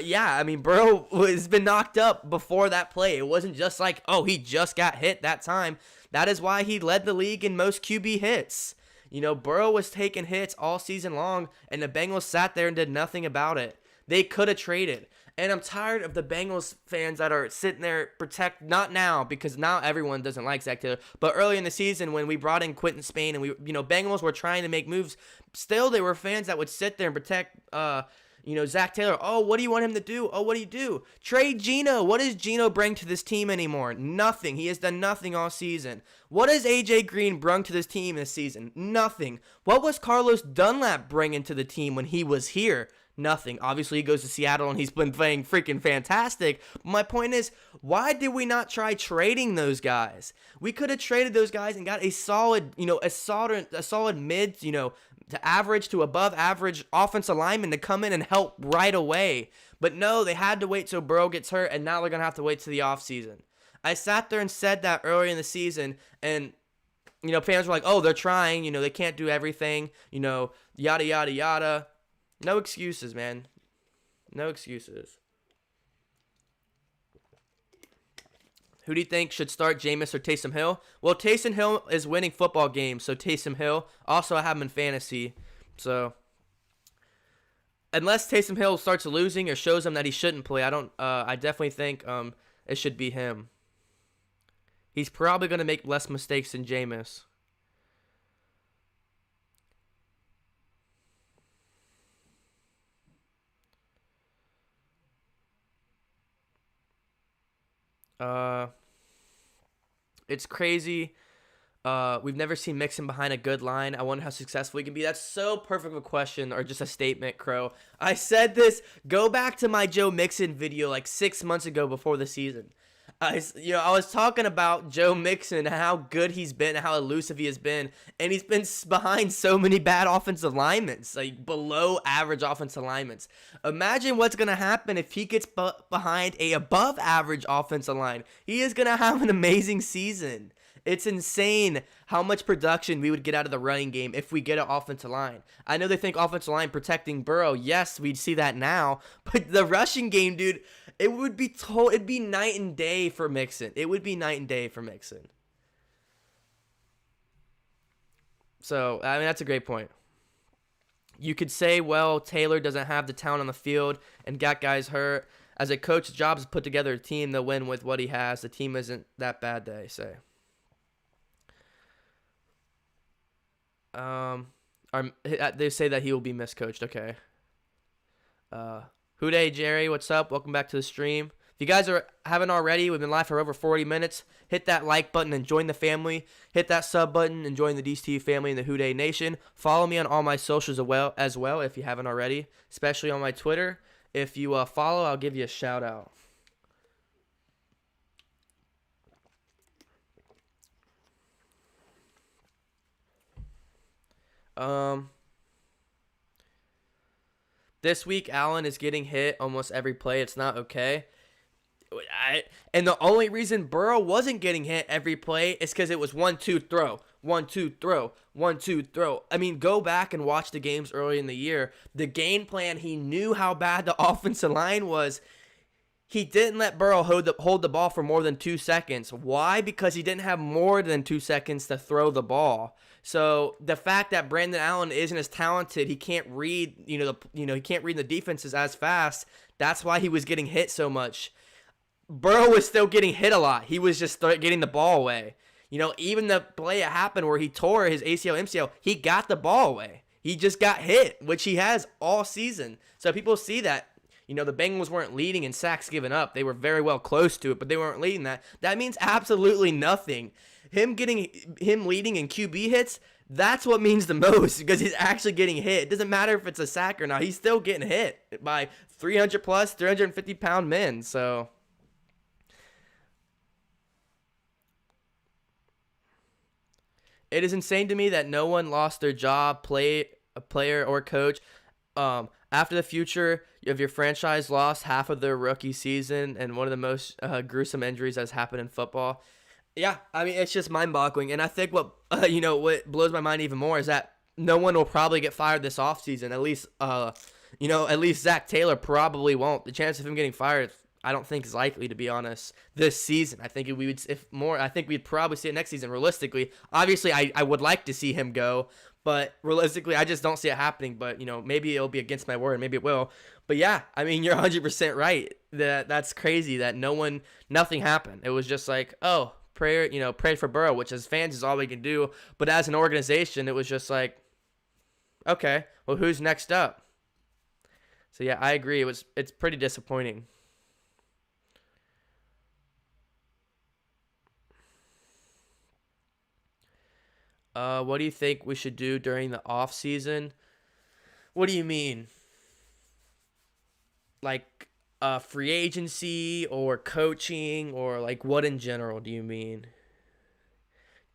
yeah, I mean, Burrow has been knocked up before that play. It wasn't just like, oh, he just got hit that time. That is why he led the league in most QB hits. Burrow was taking hits all season long, and the Bengals sat there and did nothing about it. They could have traded. And I'm tired of the Bengals fans that are sitting there not now, because now everyone doesn't like Zach Taylor, but early in the season when we brought in Quentin Spain and Bengals were trying to make moves, still there were fans that would sit there and protect Zach Taylor. Oh, what do you want him to do? Oh, what do you do? Trade Geno. What does Geno bring to this team anymore? Nothing. He has done nothing all season. What has AJ Green bring to this team this season? Nothing. What was Carlos Dunlap bringing to the team when he was here? Nothing. Obviously, he goes to Seattle and he's been playing freaking fantastic. My point is, why did we not try trading those guys? We could have traded those guys and got a solid, a solid mid, to average to above average offensive lineman to come in and help right away. But no, they had to wait till Burrow gets hurt, and now they're going to have to wait till the offseason. I sat there and said that early in the season, and fans were like, oh, they're trying, they can't do everything, yada, yada, yada. No excuses, man. No excuses. Who do you think should start, Jameis or Taysom Hill? Well, Taysom Hill is winning football games, so Taysom Hill. Also, I have him in fantasy. So, unless Taysom Hill starts losing or shows him that he shouldn't play, I definitely think it should be him. He's probably going to make less mistakes than Jameis. It's crazy. We've never seen Mixon behind a good line. I wonder how successful he can be. That's so perfect of a question, or just a statement, Crow. I said this. Go back to my Joe Mixon video like 6 months ago before the season. I was talking about Joe Mixon, how good he's been, how elusive he has been, and he's been behind so many bad offensive linemen, like below average offensive linemen. Imagine what's going to happen if he gets behind a above average offensive line. He is going to have an amazing season. It's insane how much production we would get out of the running game if we get an offensive line. I know they think offensive line protecting Burrow. Yes, we'd see that now. But the rushing game, dude, it'd be night and day for Mixon. It would be night and day for Mixon. So, I mean, that's a great point. You could say, well, Taylor doesn't have the talent on the field and got guys hurt. As a coach, his job is to put together a team that win with what he has. The team isn't that bad, they say. They say that he will be miscoached. Okay. WhoDey, Jerry, what's up? Welcome back to the stream. If you guys haven't already, we've been live for over 40 minutes. Hit that like button and join the family. Hit that sub button and join the DCTV family and the WhoDey Nation. Follow me on all my socials as well if you haven't already, especially on my Twitter. If you follow, I'll give you a shout out. This week, Allen is getting hit almost every play. It's not okay. And the only reason Burrow wasn't getting hit every play is because it was 1-2 throw, 1-2 throw, 1-2 throw. I mean, go back and watch the games early in the year. The game plan, he knew how bad the offensive line was. He didn't let Burrow hold the ball for more than 2 seconds. Why? Because he didn't have more than 2 seconds to throw the ball. So the fact that Brandon Allen isn't as talented, he can't read, he can't read the defenses as fast. That's why he was getting hit so much. Burrow was still getting hit a lot. He was just getting the ball away. Even the play that happened where he tore his ACL, MCL, he got the ball away. He just got hit, which he has all season. So people see that. The Bengals weren't leading in sacks given up. They were very well close to it, but they weren't leading that. That means absolutely nothing. Him leading in QB hits, That's what means the most because he's actually getting hit. It doesn't matter if it's a sack or not. He's still getting hit by 300 plus, 350-pound men. So it is insane to me that no one lost their job, a player or coach. After the future of your franchise lost half of their rookie season and one of the most gruesome injuries that's happened in football. Yeah, I mean, it's just mind-boggling. And I think what blows my mind even more is that no one will probably get fired this offseason. At least Zach Taylor probably won't. The chance of him getting fired, I don't think is likely, to be honest, this season. I think we'd probably see it next season, realistically. Obviously, I would like to see him go, but realistically, I just don't see it happening. But, maybe it'll be against my word, maybe it will. But yeah, I mean, you're 100% right. That's crazy that nothing happened. It was just like, oh, pray for Burrell, which as fans is all we can do. But as an organization, it was just like, okay, well, who's next up? So yeah, I agree. It's pretty disappointing. What do you think we should do during the off season? What do you mean? Like free agency or coaching or like what in general do you mean?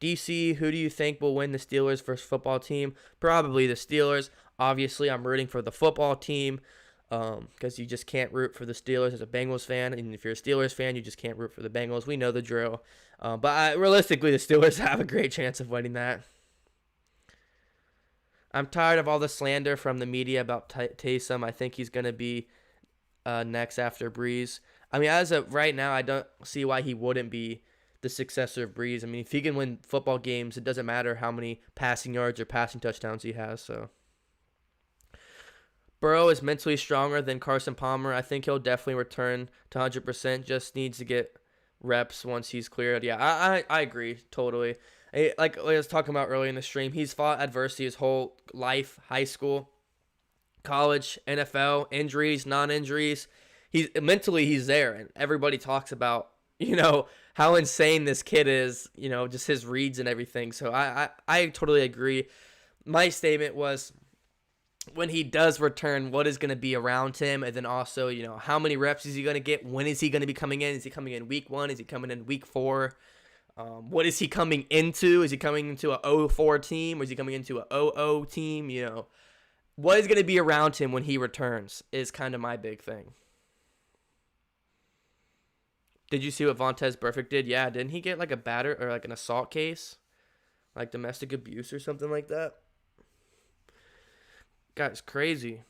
DC, who do you think will win the Steelers versus football team? Probably the Steelers. Obviously, I'm rooting for the football team because you just can't root for the Steelers as a Bengals fan. And if you're a Steelers fan, you just can't root for the Bengals. We know the drill. But realistically, the Steelers have a great chance of winning that. I'm tired of all the slander from the media about Taysom. I think he's going to be next after Breeze. I mean, as of right now, I don't see why he wouldn't be the successor of Breeze. I mean, if he can win football games, it doesn't matter how many passing yards or passing touchdowns he has. So Burrow is mentally stronger than Carson Palmer. I think he'll definitely return to 100%. Just needs to get reps once he's cleared. Yeah, I agree totally. Like I was talking about earlier in the stream, he's fought adversity his whole life, high school, college, NFL, injuries, non-injuries. He's there, and everybody talks about how insane this kid is. Just his reads and everything. So I totally agree. My statement was, when he does return, what is going to be around him, and then also how many reps is he going to get? When is he going to be coming in? Is he coming in week 1? Is he coming in week 4? What is he coming into? Is he coming into a 0-4 team? Or is he coming into a 0-0 team? What is going to be around him when he returns is kind of my big thing. Did you see what Vontaze Burfict did? Yeah, didn't he get like a batter or like an assault case? Like domestic abuse or something like that? Guy's crazy.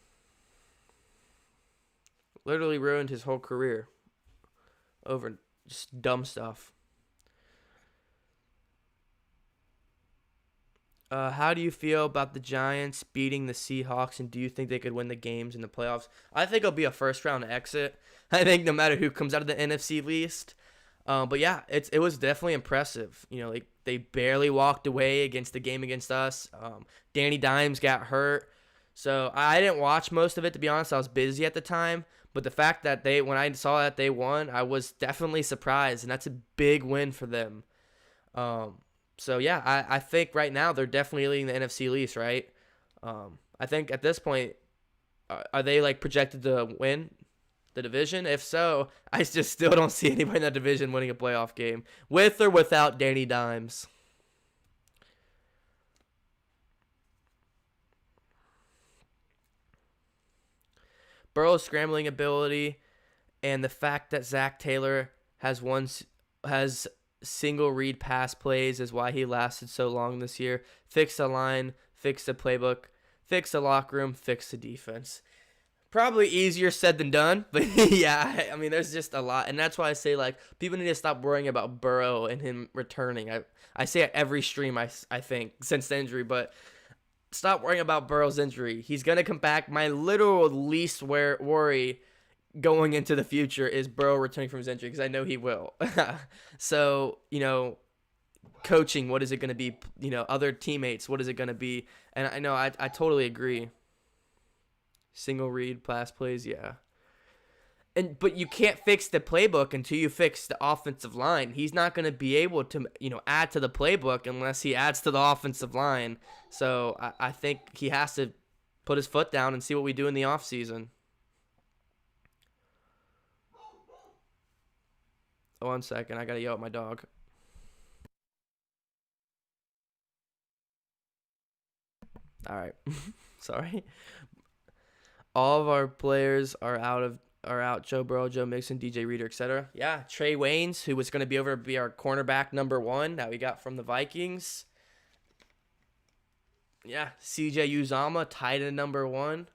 Literally ruined his whole career over just dumb stuff. How do you feel about the Giants beating the Seahawks, and do you think they could win the games in the playoffs? I think it'll be a first-round exit. I think no matter who comes out of the NFC least. But yeah, it was definitely impressive. Like they barely walked away against the game against us. Danny Dimes got hurt. So I didn't watch most of it, to be honest. I was busy at the time. But the fact that when I saw that they won, I was definitely surprised, and that's a big win for them. So, yeah, I think right now they're definitely leading the NFC least, right? I think at this point, are they, like, projected to win the division? If so, I just still don't see anybody in that division winning a playoff game, with or without Danny Dimes. Burrow's scrambling ability and the fact that Zach Taylor has single read pass plays is why he lasted so long this year. Fix the line, fix the playbook, fix the locker room, fix the defense. Probably easier said than done, but yeah, I mean, there's just a lot, and that's why I say, like, people need to stop worrying about Burrow and him returning. I say it every stream, I think, since the injury, but stop worrying about Burrow's injury. He's going to come back. My literal least worry going into the future is Burrow returning from his injury, because I know he will. So, coaching, what is it going to be? Other teammates, what is it going to be? And I know I totally agree. Single read, pass plays, yeah. But you can't fix the playbook until you fix the offensive line. He's not going to be able to, add to the playbook unless he adds to the offensive line. So I think he has to put his foot down and see what we do in the offseason. 1 second, I got to yell at my dog. All right. Sorry. All of our players are out. Joe Burrell, Joe Mixon, DJ Reader, etc. Yeah, Trey Waynes, who was going to be our cornerback number 1 that we got from the Vikings. Yeah, CJ Uzomah, tight end number 1.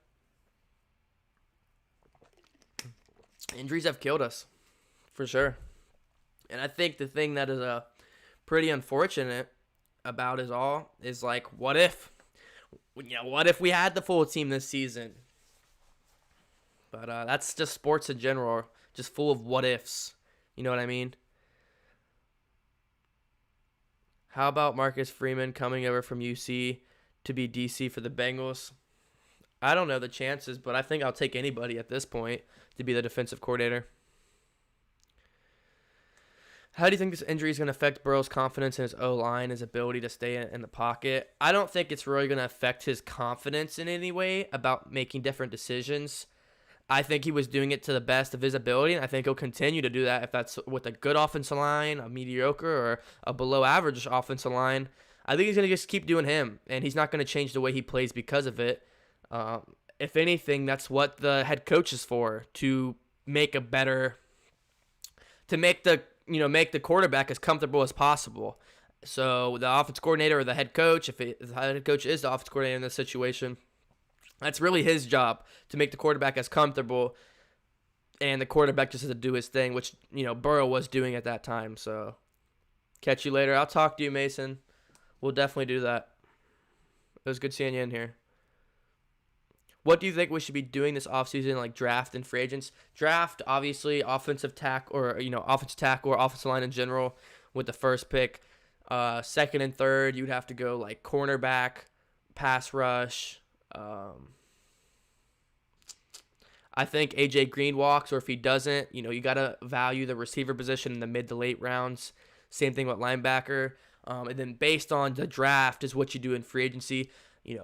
Injuries have killed us, for sure. And I think the thing that is pretty unfortunate about it all is, like, what if we had the full team this season? But that's just sports in general, just full of what ifs. You know what I mean? How about Marcus Freeman coming over from UC to be DC for the Bengals? I don't know the chances, but I think I'll take anybody at this point to be the defensive coordinator. How do you think this injury is going to affect Burrow's confidence in his O-line, his ability to stay in the pocket? I don't think it's really going to affect his confidence in any way about making different decisions. I think he was doing it to the best of his ability, and I think he'll continue to do that if that's with a good offensive line, a mediocre, or a below-average offensive line. I think he's going to just keep doing him, and he's not going to change the way he plays because of it. If anything, that's what the head coach is for, to make the quarterback as comfortable as possible. So the offense coordinator or the head coach, if the head coach is the offense coordinator in this situation, that's really his job, to make the quarterback as comfortable, and the quarterback just has to do his thing, which, Burrow was doing at that time. So catch you later. I'll talk to you, Mason. We'll definitely do that. It was good seeing you in here. What do you think we should be doing this offseason, like draft and free agents? Draft, obviously, offensive tackle or offensive line in general with the first pick. Second and third, you'd have to go like cornerback, pass rush. I think AJ Green walks, or if he doesn't, you got to value the receiver position in the mid to late rounds. Same thing with linebacker. And then based on the draft is what you do in free agency.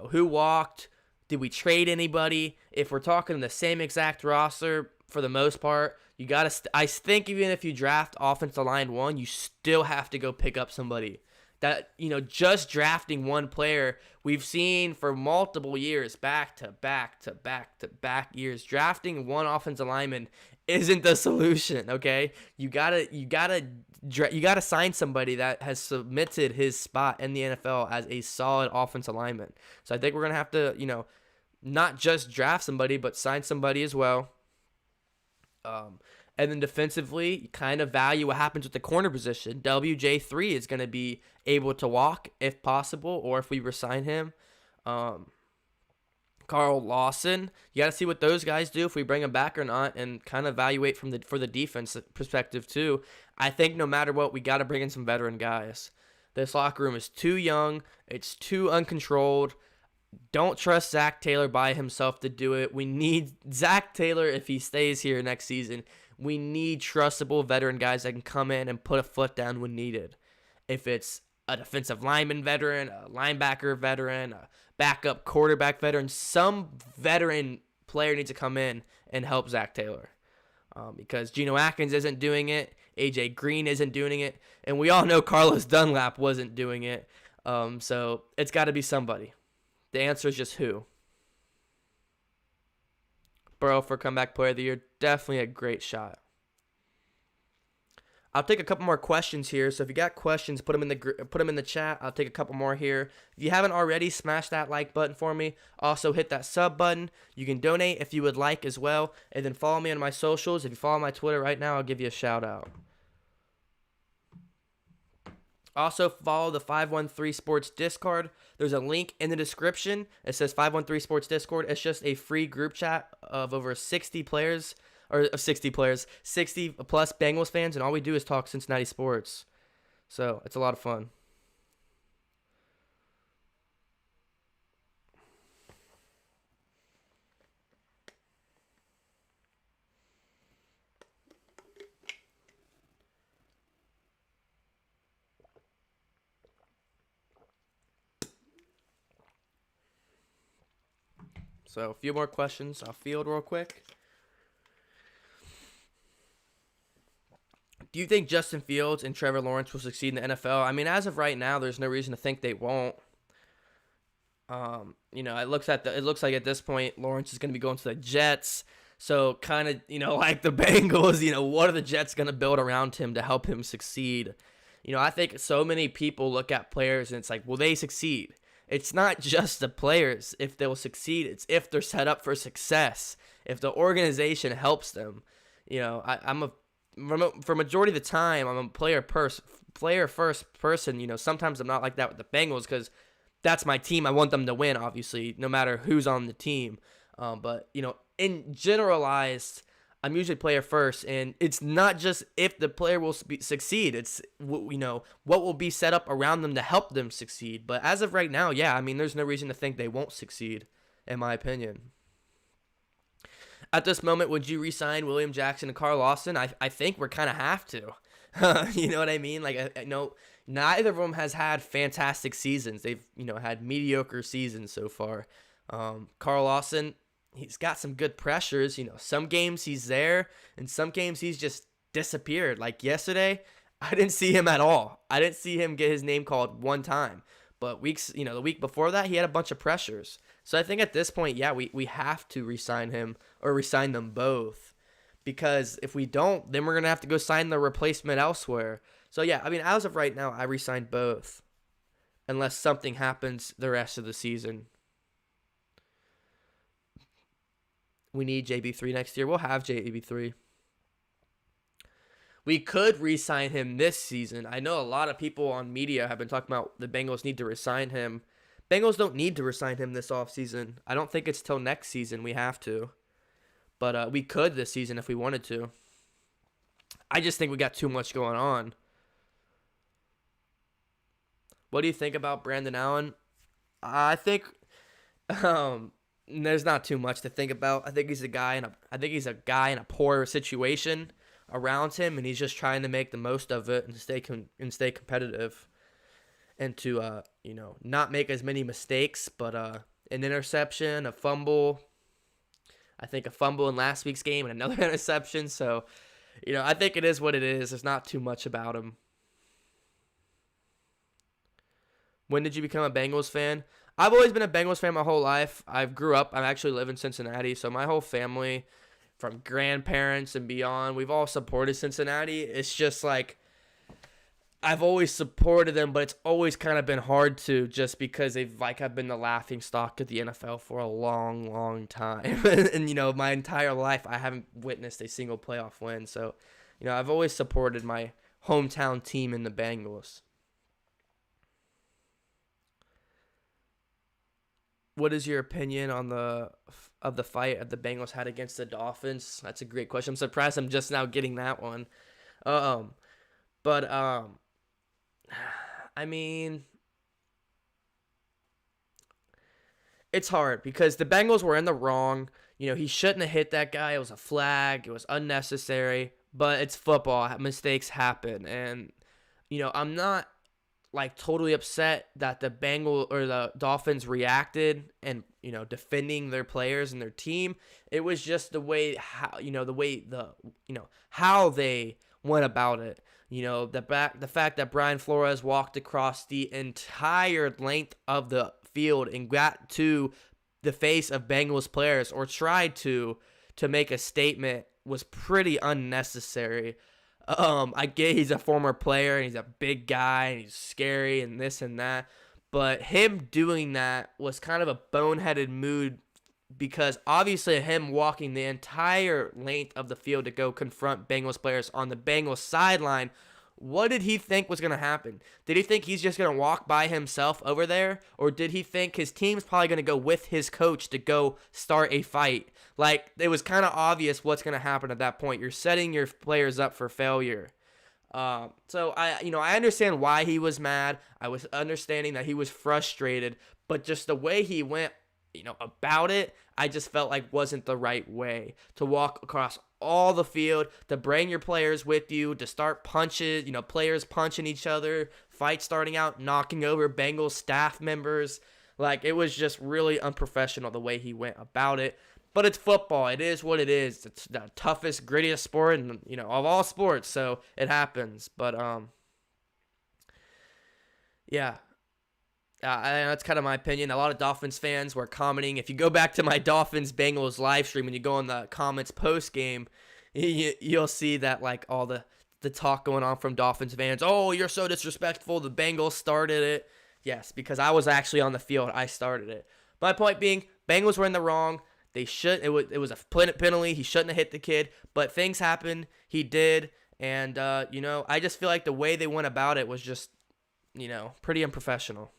Who walked? Did we trade anybody? If we're talking the same exact roster for the most part, you got to I think even if you draft offensive line 1, you still have to go pick up somebody. That, just drafting one player, we've seen for multiple years, back to back to back to back years, drafting one offensive lineman isn't the solution, okay? You gotta sign somebody that has cemented his spot in the NFL as a solid offensive lineman. So I think we're gonna have to, not just draft somebody, but sign somebody as well. And then defensively, you kind of value what happens with the corner position. WJ3 is going to be able to walk if possible, or if we resign him. Carl Lawson, you got to see what those guys do if we bring him back or not, and kind of evaluate for the defense perspective too. I think no matter what, we got to bring in some veteran guys. This locker room is too young. It's too uncontrolled. Don't trust Zach Taylor by himself to do it. We need Zach Taylor, if he stays here next season. We need trustable veteran guys that can come in and put a foot down when needed. If it's a defensive lineman veteran, a linebacker veteran, a backup quarterback veteran, some veteran player needs to come in and help Zach Taylor. Because Geno Atkins isn't doing it, AJ Green isn't doing it, and we all know Carlos Dunlap wasn't doing it. So it's got to be somebody. The answer is just who. Burrell for comeback player of the year, definitely a great shot. I'll take a couple more questions here. So if you got questions, put them in the chat. I'll take a couple more here. If you haven't already, smash that like button for me. Also hit that sub button. You can donate if you would like as well, and then follow me on my socials. If you follow my Twitter right now, I'll give you a shout out. Also, follow the 513 Sports Discord. There's a link in the description. It says 513 Sports Discord. It's just a free group chat of over 60 plus Bengals fans, and all we do is talk Cincinnati sports. So it's a lot of fun. So a few more questions I'll field real quick. Do you think Justin Fields and Trevor Lawrence will succeed in the NFL? I mean, as of right now, there's no reason to think they won't. It looks like at this point Lawrence is going to be going to the Jets. So kind of, like the Bengals, what are the Jets going to build around him to help him succeed? I think so many people look at players and it's like, will they succeed? It's not just the players if they'll succeed. It's if they're set up for success. If the organization helps them. For majority of the time, I'm a player first person. Sometimes I'm not like that with the Bengals because that's my team. I want them to win, obviously, no matter who's on the team. But in generalized, I'm usually player first, and it's not just if the player will succeed. It's what will be set up around them to help them succeed. But as of right now, yeah, I mean, there's no reason to think they won't succeed, in my opinion. At this moment, would you re-sign William Jackson and Carl Lawson? I think we're kind of have to. You know what I mean? Like, I know neither of them has had fantastic seasons. They've, had mediocre seasons so far. Carl Lawson, he's got some good pressures. Some games he's there, and some games he's just disappeared. Like yesterday, I didn't see him at all. I didn't see him get his name called one time. But the week before that, he had a bunch of pressures. So I think at this point, yeah, we have to re-sign him or re-sign them both. Because if we don't, then we're going to have to go sign the replacement elsewhere. So yeah, I mean, as of right now, I re-signed both. Unless something happens the rest of the season. We need JB3 next year. We'll have JB3. We could re-sign him this season. I know a lot of people on media have been talking about the Bengals need to re-sign him. Bengals don't need to re-sign him this offseason. I don't think it's till next season we have to. But we could this season if we wanted to. I just think we got too much going on. What do you think about Brandon Allen? I think there's not too much to think about. I think he's a guy in a poor situation around him, and he's just trying to make the most of it and stay competitive, and to not make as many mistakes. But an interception, a fumble. I think a fumble in last week's game and another interception. So, I think it is what it is. There's not too much about him. When did you become a Bengals fan? I've always been a Bengals fan my whole life. I actually live in Cincinnati, so my whole family, from grandparents and beyond, we've all supported Cincinnati. It's just like, I've always supported them, but it's always kind of been hard to, just because I've been the laughing stock of the NFL for a long, long time. And, my entire life, I haven't witnessed a single playoff win. So, I've always supported my hometown team in the Bengals. What is your opinion on the fight the Bengals had against the Dolphins? That's a great question. I'm surprised I'm just now getting that one. I mean, it's hard because the Bengals were in the wrong. He shouldn't have hit that guy. It was a flag. It was unnecessary. But it's football. Mistakes happen. And, I'm not totally upset that the Bengals or the Dolphins reacted and, defending their players and their team. It was just the way how they went about it. The fact that Brian Flores walked across the entire length of the field and got to the face of Bengals players or tried to make a statement was pretty unnecessary. I get he's a former player and he's a big guy and he's scary and this and that, but him doing that was kind of a boneheaded move, because obviously him walking the entire length of the field to go confront Bengals players on the Bengals sideline, what did he think was going to happen? Did he think he's just going to walk by himself over there? Or did he think his team's probably going to go with his coach to go start a fight? It was kind of obvious what's going to happen at that point. You're setting your players up for failure. So I understand why he was mad. I was understanding that he was frustrated, but just the way he went, about it, I just felt like wasn't the right way to walk across all the field, to bring your players with you, to start punches, players punching each other, fights starting out, knocking over Bengals staff members. Like, it was just really unprofessional the way he went about it. But it's football. It is what it is. It's the toughest, grittiest sport, and of all sports. So it happens. But yeah, that's kind of my opinion. A lot of Dolphins fans were commenting. If you go back to my Dolphins Bengals live stream and you go in the comments post game, you'll see that like all the talk going on from Dolphins fans. Oh, you're so disrespectful. The Bengals started it. Yes, because I was actually on the field. I started it. My point being, Bengals were in the wrong. They should. It was a penalty. He shouldn't have hit the kid. But things happened. He did. And, I just feel like the way they went about it was just, pretty unprofessional.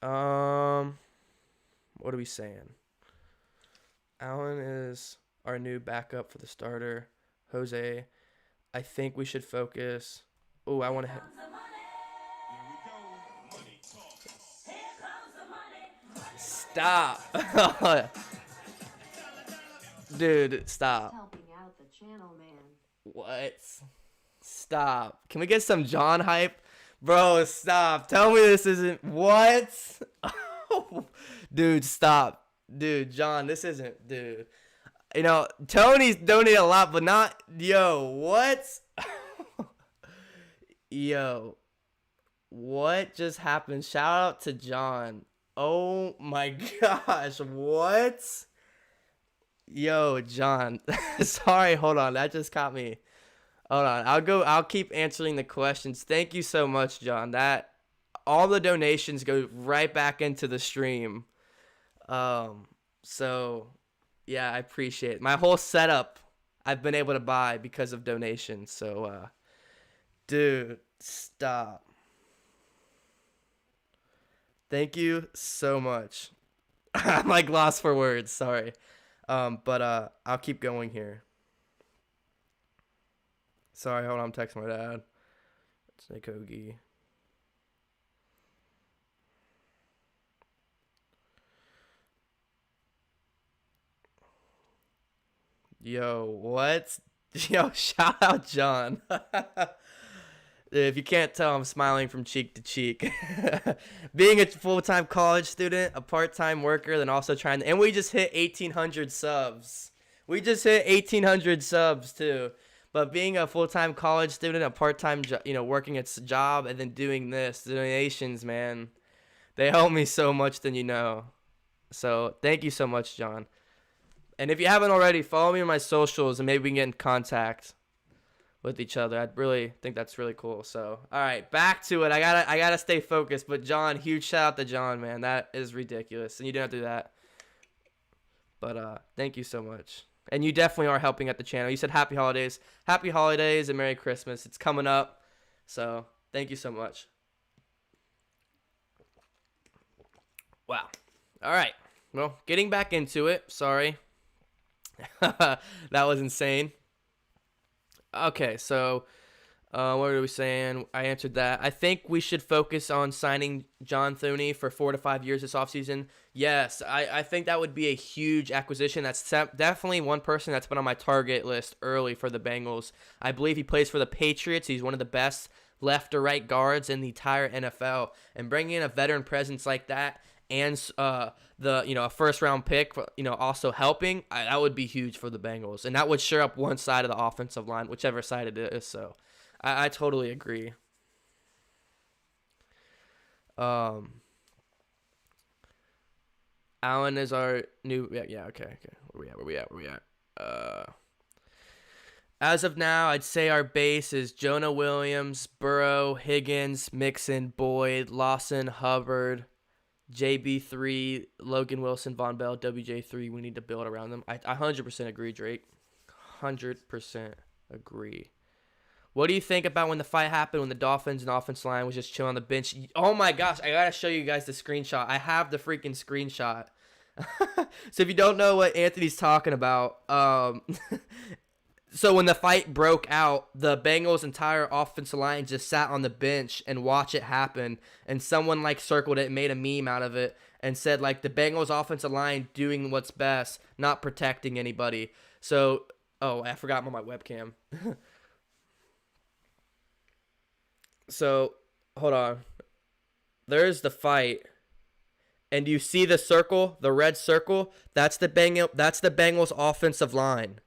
What are we saying? Allen is our new backup for the starter. Jose, I think we should focus. Oh, I want to. Stop. Dude, stop. Helping out the channel, man. What? Stop. Can we get some John hype? Bro, stop. Tell me this isn't. What? Dude, stop. Dude, John, this isn't. Dude. Tony's donated a lot, but not. Yo, what? Yo. What just happened? Shout out to John. Oh my gosh. What? Yo, John. Sorry, hold on. That just caught me. Hold on. I'll keep answering the questions. Thank you so much, John. That all the donations go right back into the stream. So yeah, I appreciate it. My whole setup I've been able to buy because of donations. So dude, stop. Thank you so much. I'm like lost for words, sorry. But I'll keep going here. Sorry, hold on, I'm texting my dad. It's Nick Hoagie. Yo, what? Yo, shout out John. If you can't tell, I'm smiling from cheek to cheek. Being a full-time college student, a part-time worker, then also trying to... And we just hit 1,800 subs. We just hit 1,800 subs, too. But being a full-time college student, a part-time, working at a job, and then doing this, the donations, man, they help me so much than you know. So thank you so much, John. And if you haven't already, follow me on my socials, and maybe we can get in contact with each other. I'd really think that's really cool. So, all right, back to it. I gotta stay focused. But John, huge shout out to John, man. That is ridiculous, and you don't have to do that. But thank you so much. And you definitely are helping at the channel. You said happy holidays and Merry Christmas. It's coming up, so thank you so much. Wow. All right. Well, getting back into it. Sorry. That was insane. Okay, so what are we saying? I answered that. I think we should focus on signing John Thuney for 4 to 5 years this offseason. Yes, I think that would be a huge acquisition. That's definitely one person that's been on my target list early for the Bengals. I believe he plays for the Patriots. He's one of the best left or right guards in the entire NFL. And bringing in a veteran presence like that and a first round pick, also helping, that would be huge for the Bengals, and that would shore up one side of the offensive line, whichever side it is. So I totally agree. Allen is our new okay. Where we at? As of now, I'd say our base is Jonah Williams, Burrow, Higgins, Mixon, Boyd, Lawson, Hubbard, JB3, Logan Wilson, Von Bell, WJ3. We need to build around them. I 100% agree, Drake. 100% agree. What do you think about when the fight happened, when the Dolphins and offensive line was just chilling on the bench? Oh my gosh, I gotta show you guys the screenshot. I have the freaking screenshot. So if you don't know what Anthony's talking about, so when the fight broke out, the Bengals' entire offensive line just sat on the bench and watched it happen. And someone circled it and made a meme out of it and said the Bengals' offensive line doing what's best, not protecting anybody. So, I forgot I'm on my webcam. So hold on. There's the fight, and you see the circle, the red circle. That's the Bengals offensive line,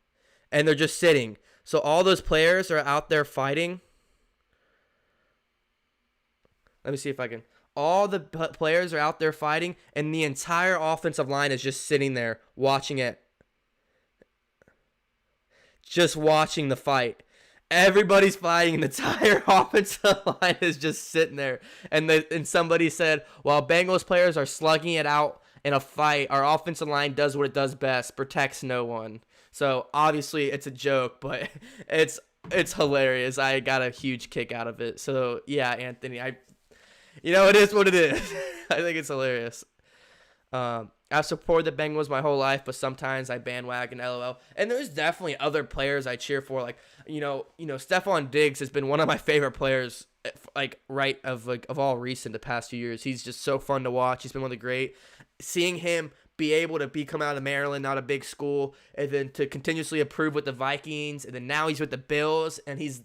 and they're just sitting. So all those players are out there fighting. Let me see if I can. All the players are out there fighting, and the entire offensive line is just sitting there watching it. Just watching the fight. Everybody's fighting, and the entire offensive line is just sitting there. And somebody said, while Bengals players are slugging it out in a fight, our offensive line does what it does best, protects no one. So obviously it's a joke, but it's hilarious. I got a huge kick out of it. So yeah, Anthony, it is what it is. I think it's hilarious. I've supported the Bengals my whole life, but sometimes I bandwagon LOL. And there's definitely other players I cheer for. Like, Stephon Diggs has been one of my favorite players, of all recent the past few years. He's just so fun to watch. He's been one of the great. Seeing him be able to come out of Maryland, not a big school, and then to continuously improve with the Vikings, and then now he's with the Bills, and he's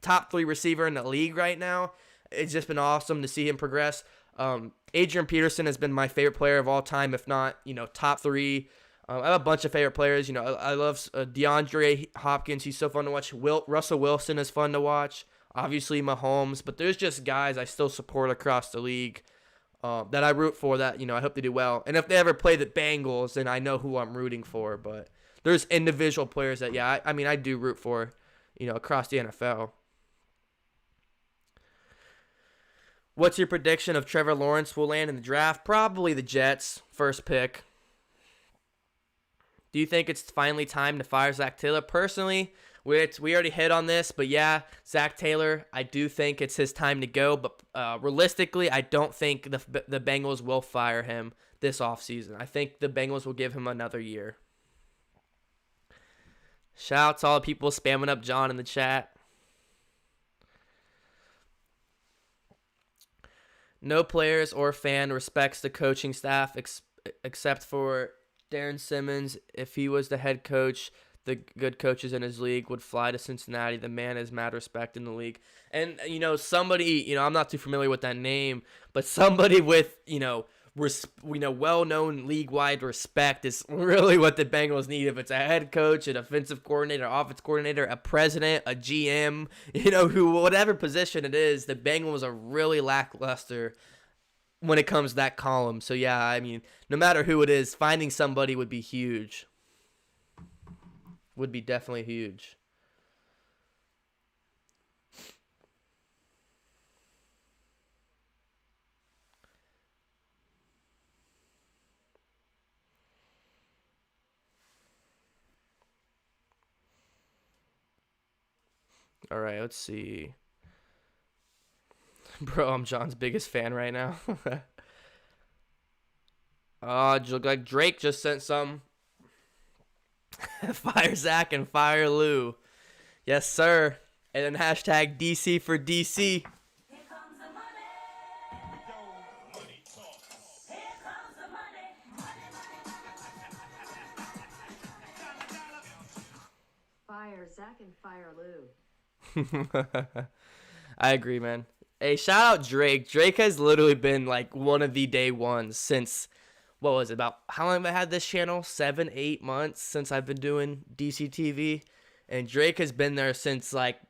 top 3 receiver in the league right now. It's just been awesome to see him progress. Adrian Peterson has been my favorite player of all time, if not, top 3. I have a bunch of favorite players. I love DeAndre Hopkins. He's so fun to watch. Russell Wilson is fun to watch. Obviously, Mahomes. But there's just guys I still support across the league that I root for that, I hope they do well. And if they ever play the Bengals, then I know who I'm rooting for. But there's individual players that, I do root for, across the NFL. What's your prediction of Trevor Lawrence will land in the draft? Probably the Jets, first pick. Do you think it's finally time to fire Zach Taylor? Personally, we already hit on this, but yeah, Zach Taylor, I do think it's his time to go. But realistically, I don't think the Bengals will fire him this offseason. I think the Bengals will give him another year. Shout out to all the people spamming up John in the chat. No players or fan respects the coaching staff except for Darren Simmons. If he was the head coach, the good coaches in his league would fly to Cincinnati. The man has mad respect in the league. And, somebody, I'm not too familiar with that name, but somebody with, well-known league-wide respect is really what the Bengals need. If it's a head coach, an offensive coordinator, offensive coordinator, a president, a GM, whatever position it is, the Bengals are really lackluster when it comes to that column. So, yeah, no matter who it is, finding somebody would be huge. Would be definitely huge. All right, let's see. Bro, I'm John's biggest fan right now. Like Drake just sent some. Fire Zach and fire Lou. Yes, sir. And then hashtag DC for DC. Here comes the money. Money talk. Here comes the money. Fire Zach and fire Lou. I agree, man. Hey, shout out Drake. Drake has literally been like one of the day ones since, what was it, about how long have I had this channel? 7, 8 months since I've been doing DCTV. And Drake has been there since like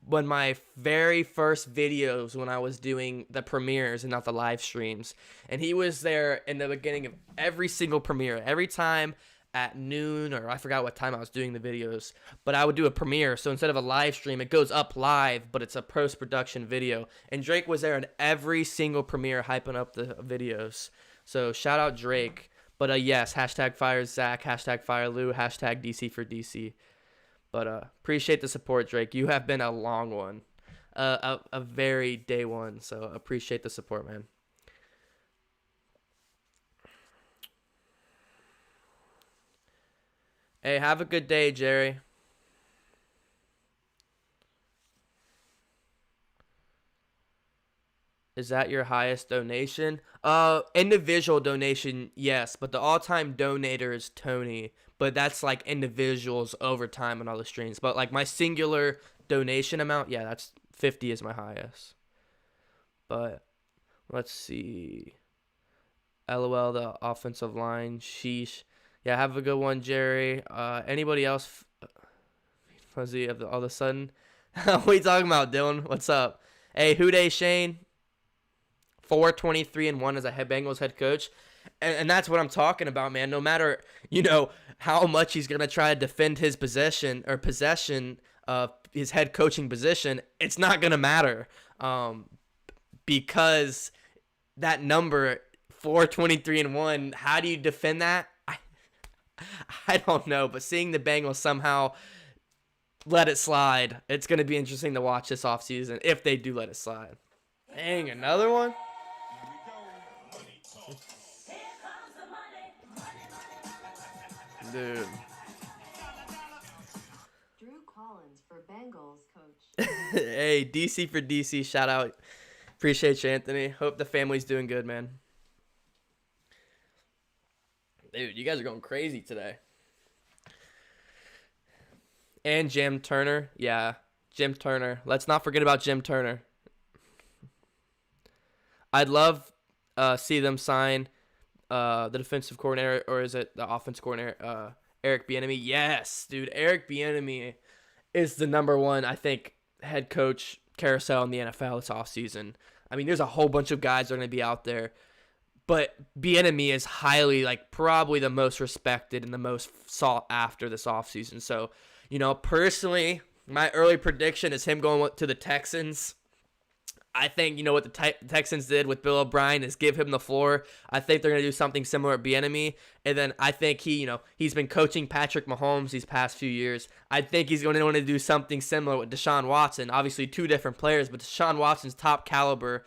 when my very first videos when I was doing the premieres and not the live streams. And he was there in the beginning of every single premiere. Every time at noon, or I forgot what time I was doing the videos, but I would do a premiere. So instead of a live stream, it goes up live, but it's a post-production video. And Drake was there in every single premiere hyping up the videos. So shout out Drake. But yes, hashtag fire Zach, hashtag fire Lou, hashtag DC for DC. But appreciate the support, Drake. You have been a long one, a very day one. So appreciate the support, man. Hey, have a good day, Jerry. Is that your highest donation? Individual donation, yes, but the all-time donator is Tony. But that's like individuals over time on all the streams. But like my singular donation amount, yeah, that's 50 is my highest. But let's see. LOL, the offensive line. Sheesh. Yeah, have a good one, Jerry. Anybody else? Fuzzy all of a sudden. What are you talking about, Dylan? What's up? Hey, WhoDey Shane. 4-23-1 as a Bengals head coach. And that's what I'm talking about, man. No matter, how much he's going to try to defend his possession of his head coaching position, it's not going to matter. Because that number, 4-23-1, how do you defend that? I don't know. But seeing the Bengals somehow let it slide, it's going to be interesting to watch this offseason if they do let it slide. Dang, another one? Dude. Drew Collins for Bengals coach. Hey, DC for DC. Shout out. Appreciate you, Anthony. Hope the family's doing good, man. Dude, you guys are going crazy today. And Jim Turner. Yeah, Jim Turner. Let's not forget about Jim Turner. I'd love see them sign the defensive coordinator, or is it the offense coordinator, Eric Bieniemy? Yes, dude. Eric Bieniemy is the number one, I think, head coach carousel in the NFL this offseason. I mean, there's a whole bunch of guys that are going to be out there, but Bieniemy is highly, probably the most respected and the most sought after this offseason. So, personally, my early prediction is him going to the Texans. I think, what the Texans did with Bill O'Brien is give him the floor. I think they're going to do something similar at Bieniemy. And then I think he's been coaching Patrick Mahomes these past few years. I think he's going to want to do something similar with Deshaun Watson. Obviously, two different players, but Deshaun Watson's top caliber,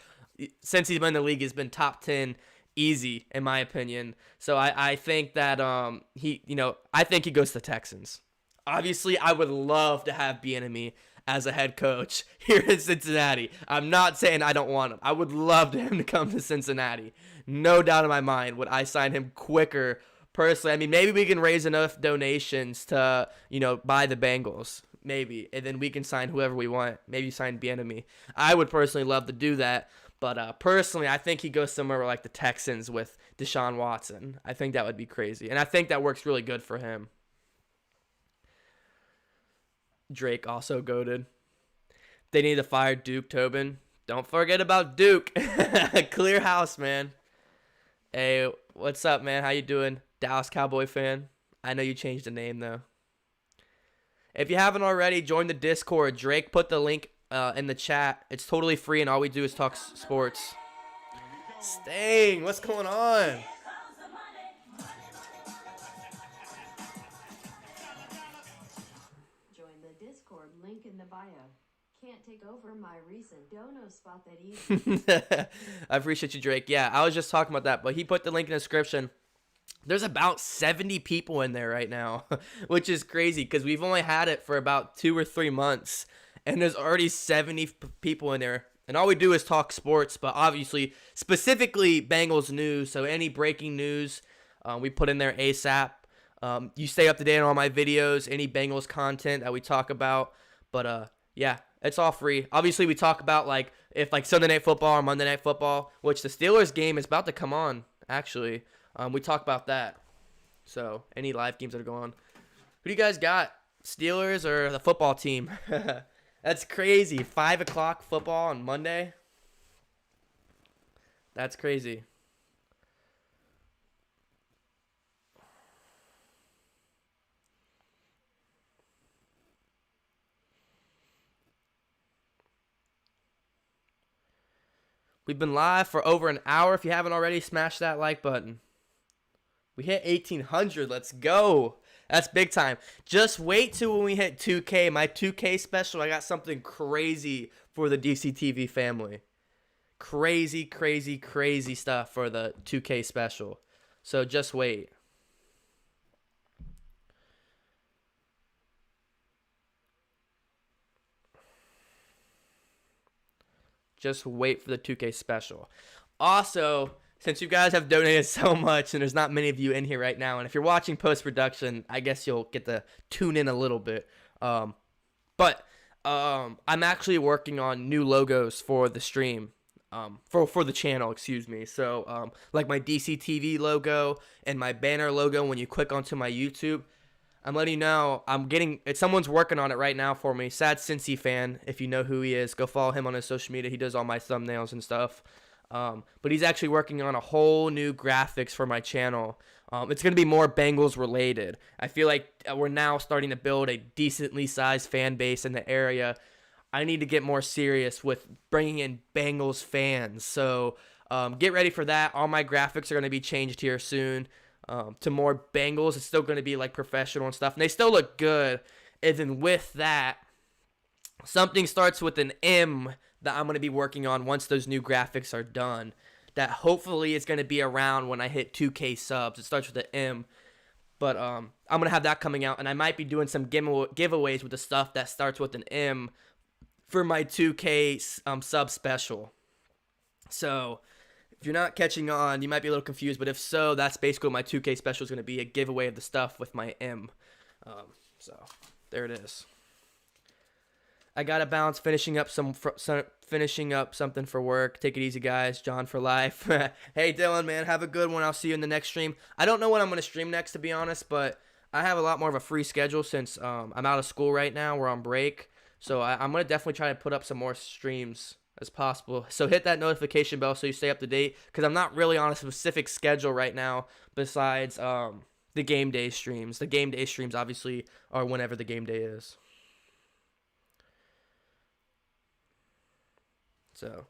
since he's been in the league, has been top 10 easy, in my opinion. So I think that I think he goes to the Texans. Obviously, I would love to have Bieniemy as a head coach here in Cincinnati. I'm not saying I don't want him. I would love him to come to Cincinnati. No doubt in my mind would I sign him quicker personally. I mean, maybe we can raise enough donations to, buy the Bengals. Maybe. And then we can sign whoever we want. Maybe sign Bieniemy. I would personally love to do that. But personally, I think he goes somewhere like the Texans with Deshaun Watson. I think that would be crazy. And I think that works really good for him. Drake also goated. They need to fire Duke Tobin. Don't forget about Duke. Clear house, man. Hey, what's up, man? How you doing? Dallas Cowboy fan. I know you changed the name, though. If you haven't already, join the Discord. Drake put the link in the chat. It's totally free, and all we do is talk sports. Sting, what's going on? Discord link in the bio. Can't take over my recent dono spot that easy. I appreciate you, Drake. Yeah, I was just talking about that, but he put the link in the description. There's about 70 people in there right now, which is crazy because we've only had it for about 2 or 3 months, and there's already 70 people in there. And all we do is talk sports, but obviously, specifically Bengals news. So any breaking news, we put in there ASAP. You stay up to date on all my videos, any Bengals content that we talk about. But yeah, it's all free. Obviously, we talk about if Sunday Night Football or Monday Night Football, which the Steelers game is about to come on, actually. We talk about that. So any live games that are going on. Who do you guys got? Steelers or the football team? That's crazy. 5 o'clock football on Monday. That's crazy. We've been live for over an hour. If you haven't already, smash that like button. We hit 1,800. Let's go. That's big time. Just wait till when we hit 2K. My 2K special, I got something crazy for the DCTV family. Crazy, crazy, crazy stuff for the 2K special. So just wait. Just wait for the 2K special. Also, since you guys have donated so much and there's not many of you in here right now, and if you're watching post-production, I guess you'll get to tune in a little bit. But I'm actually working on new logos for the stream. for the channel, excuse me. So like my DCTV logo and my banner logo when you click onto my YouTube, I'm letting you know someone's working on it right now for me. Sad Cincy fan, if you know who he is, go follow him on his social media. He does all my thumbnails and stuff. But he's actually working on a whole new graphics for my channel. It's going to be more Bengals related. I feel like we're now starting to build a decently sized fan base in the area. I need to get more serious with bringing in Bengals fans. So get ready for that. All my graphics are going to be changed here soon to more Bengals. It's still going to be like professional and stuff. And they still look good. And then with that, something starts with an M that I'm going to be working on once those new graphics are done. That hopefully is going to be around when I hit 2K subs. It starts with an M. But I'm going to have that coming out. And I might be doing some giveaways with the stuff that starts with an M for my 2K sub special. So if you're not catching on, you might be a little confused. But if so, that's basically what my 2K special is going to be. A giveaway of the stuff with my M. So there it is. I got to balance finishing up something for work. Take it easy, guys. John for life. Hey, Dylan, man, have a good one. I'll see you in the next stream. I don't know what I'm going to stream next, to be honest, but I have a lot more of a free schedule since I'm out of school right now. We're on break. So I'm going to definitely try to put up some more streams as possible. So hit that notification bell so you stay up to date, because I'm not really on a specific schedule right now besides the game day streams. The game day streams obviously are whenever the game day is. So,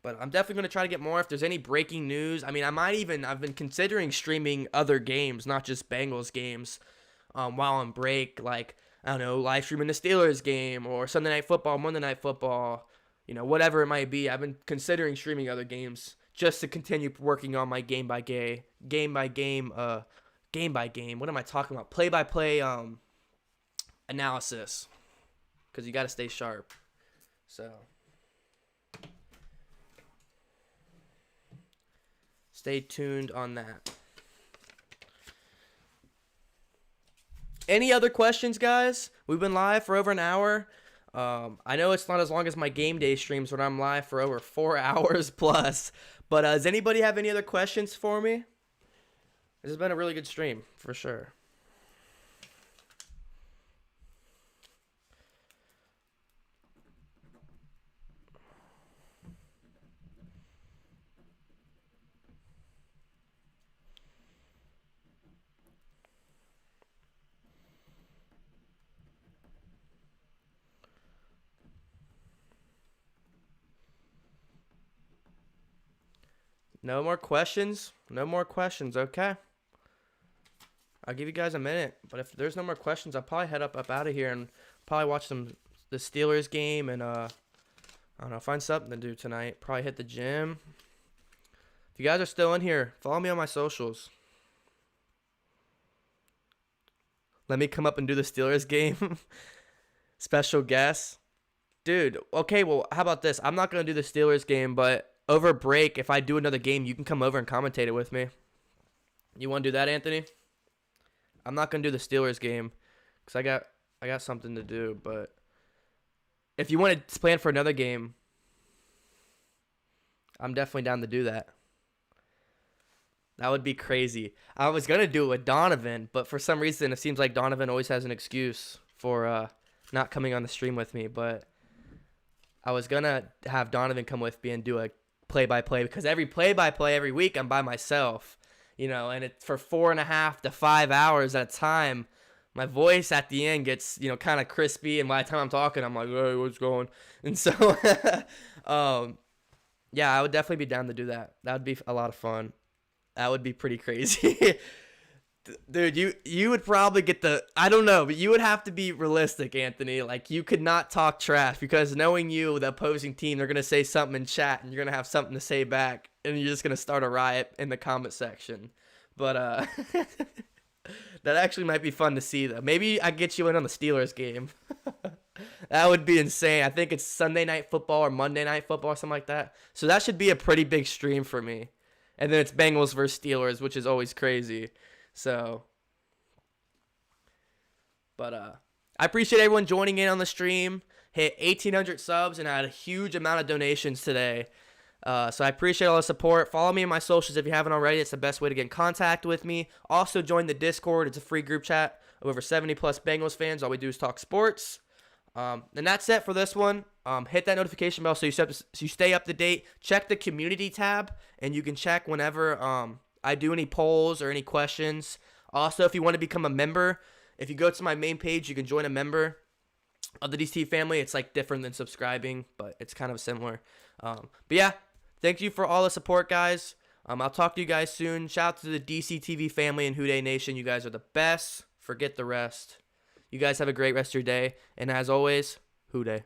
but I'm definitely going to try to get more. If there's any breaking news, I mean, I've been considering streaming other games, not just Bengals games, while on break. Like, I don't know, live streaming the Steelers game or Sunday Night Football, Monday Night Football, whatever it might be. I've been considering streaming other games just to continue working on my game by game, what am I talking about? Play by play analysis, because you got to stay sharp. So stay tuned on that. Any other questions, guys? We've been live for over an hour. I know it's not as long as my game day streams when I'm live for over 4 hours plus. But does anybody have any other questions for me? This has been a really good stream, for sure. No more questions? No more questions, okay. I'll give you guys a minute, but if there's no more questions, I'll probably head up out of here and probably watch the Steelers game and I don't know, find something to do tonight. Probably hit the gym. If you guys are still in here, follow me on my socials. Let me come up and do the Steelers game. Special guest. Dude, okay, well, how about this? I'm not going to do the Steelers game, but over break, if I do another game, you can come over and commentate it with me. You want to do that, Anthony? I'm not going to do the Steelers game because I got something to do, but if you want to plan for another game, I'm definitely down to do that. That would be crazy. I was going to do it with Donovan, but for some reason, it seems like Donovan always has an excuse for not coming on the stream with me, but I was going to have Donovan come with me and do a play-by-play, because every play-by-play every week I'm by myself, and it's for 4.5 to 5 hours at a time. My voice at the end gets, kind of crispy, and by the time I'm talking, I'm like, hey, what's going? And so, yeah, I would definitely be down to do that. That would be a lot of fun. That would be pretty crazy. Dude, you would probably get I don't know, but you would have to be realistic, Anthony. Like, you could not talk trash, because knowing you, the opposing team, they're going to say something in chat, and you're going to have something to say back, and you're just going to start a riot in the comment section. But, that actually might be fun to see, though. Maybe I get you in on the Steelers game. That would be insane. I think it's Sunday Night Football or Monday Night Football or something like that. So that should be a pretty big stream for me. And then it's Bengals versus Steelers, which is always crazy. So, but I appreciate everyone joining in on the stream. Hit 1,800 subs and I had a huge amount of donations today. So I appreciate all the support. Follow me on my socials if you haven't already. It's the best way to get in contact with me. Also join the Discord. It's a free group chat of over 70 plus Bengals fans. All we do is talk sports. And that's it for this one. Hit that notification bell so you stay up to date. Check the community tab, and you can check whenever I do any polls or any questions. Also, if you want to become a member, if you go to my main page, you can join a member of the DCTV family. It's like different than subscribing, but it's kind of similar. But yeah, thank you for all the support, guys. I'll talk to you guys soon. Shout out to the DCTV family and WhoDey Nation. You guys are the best. Forget the rest. You guys have a great rest of your day. And as always, WhoDey.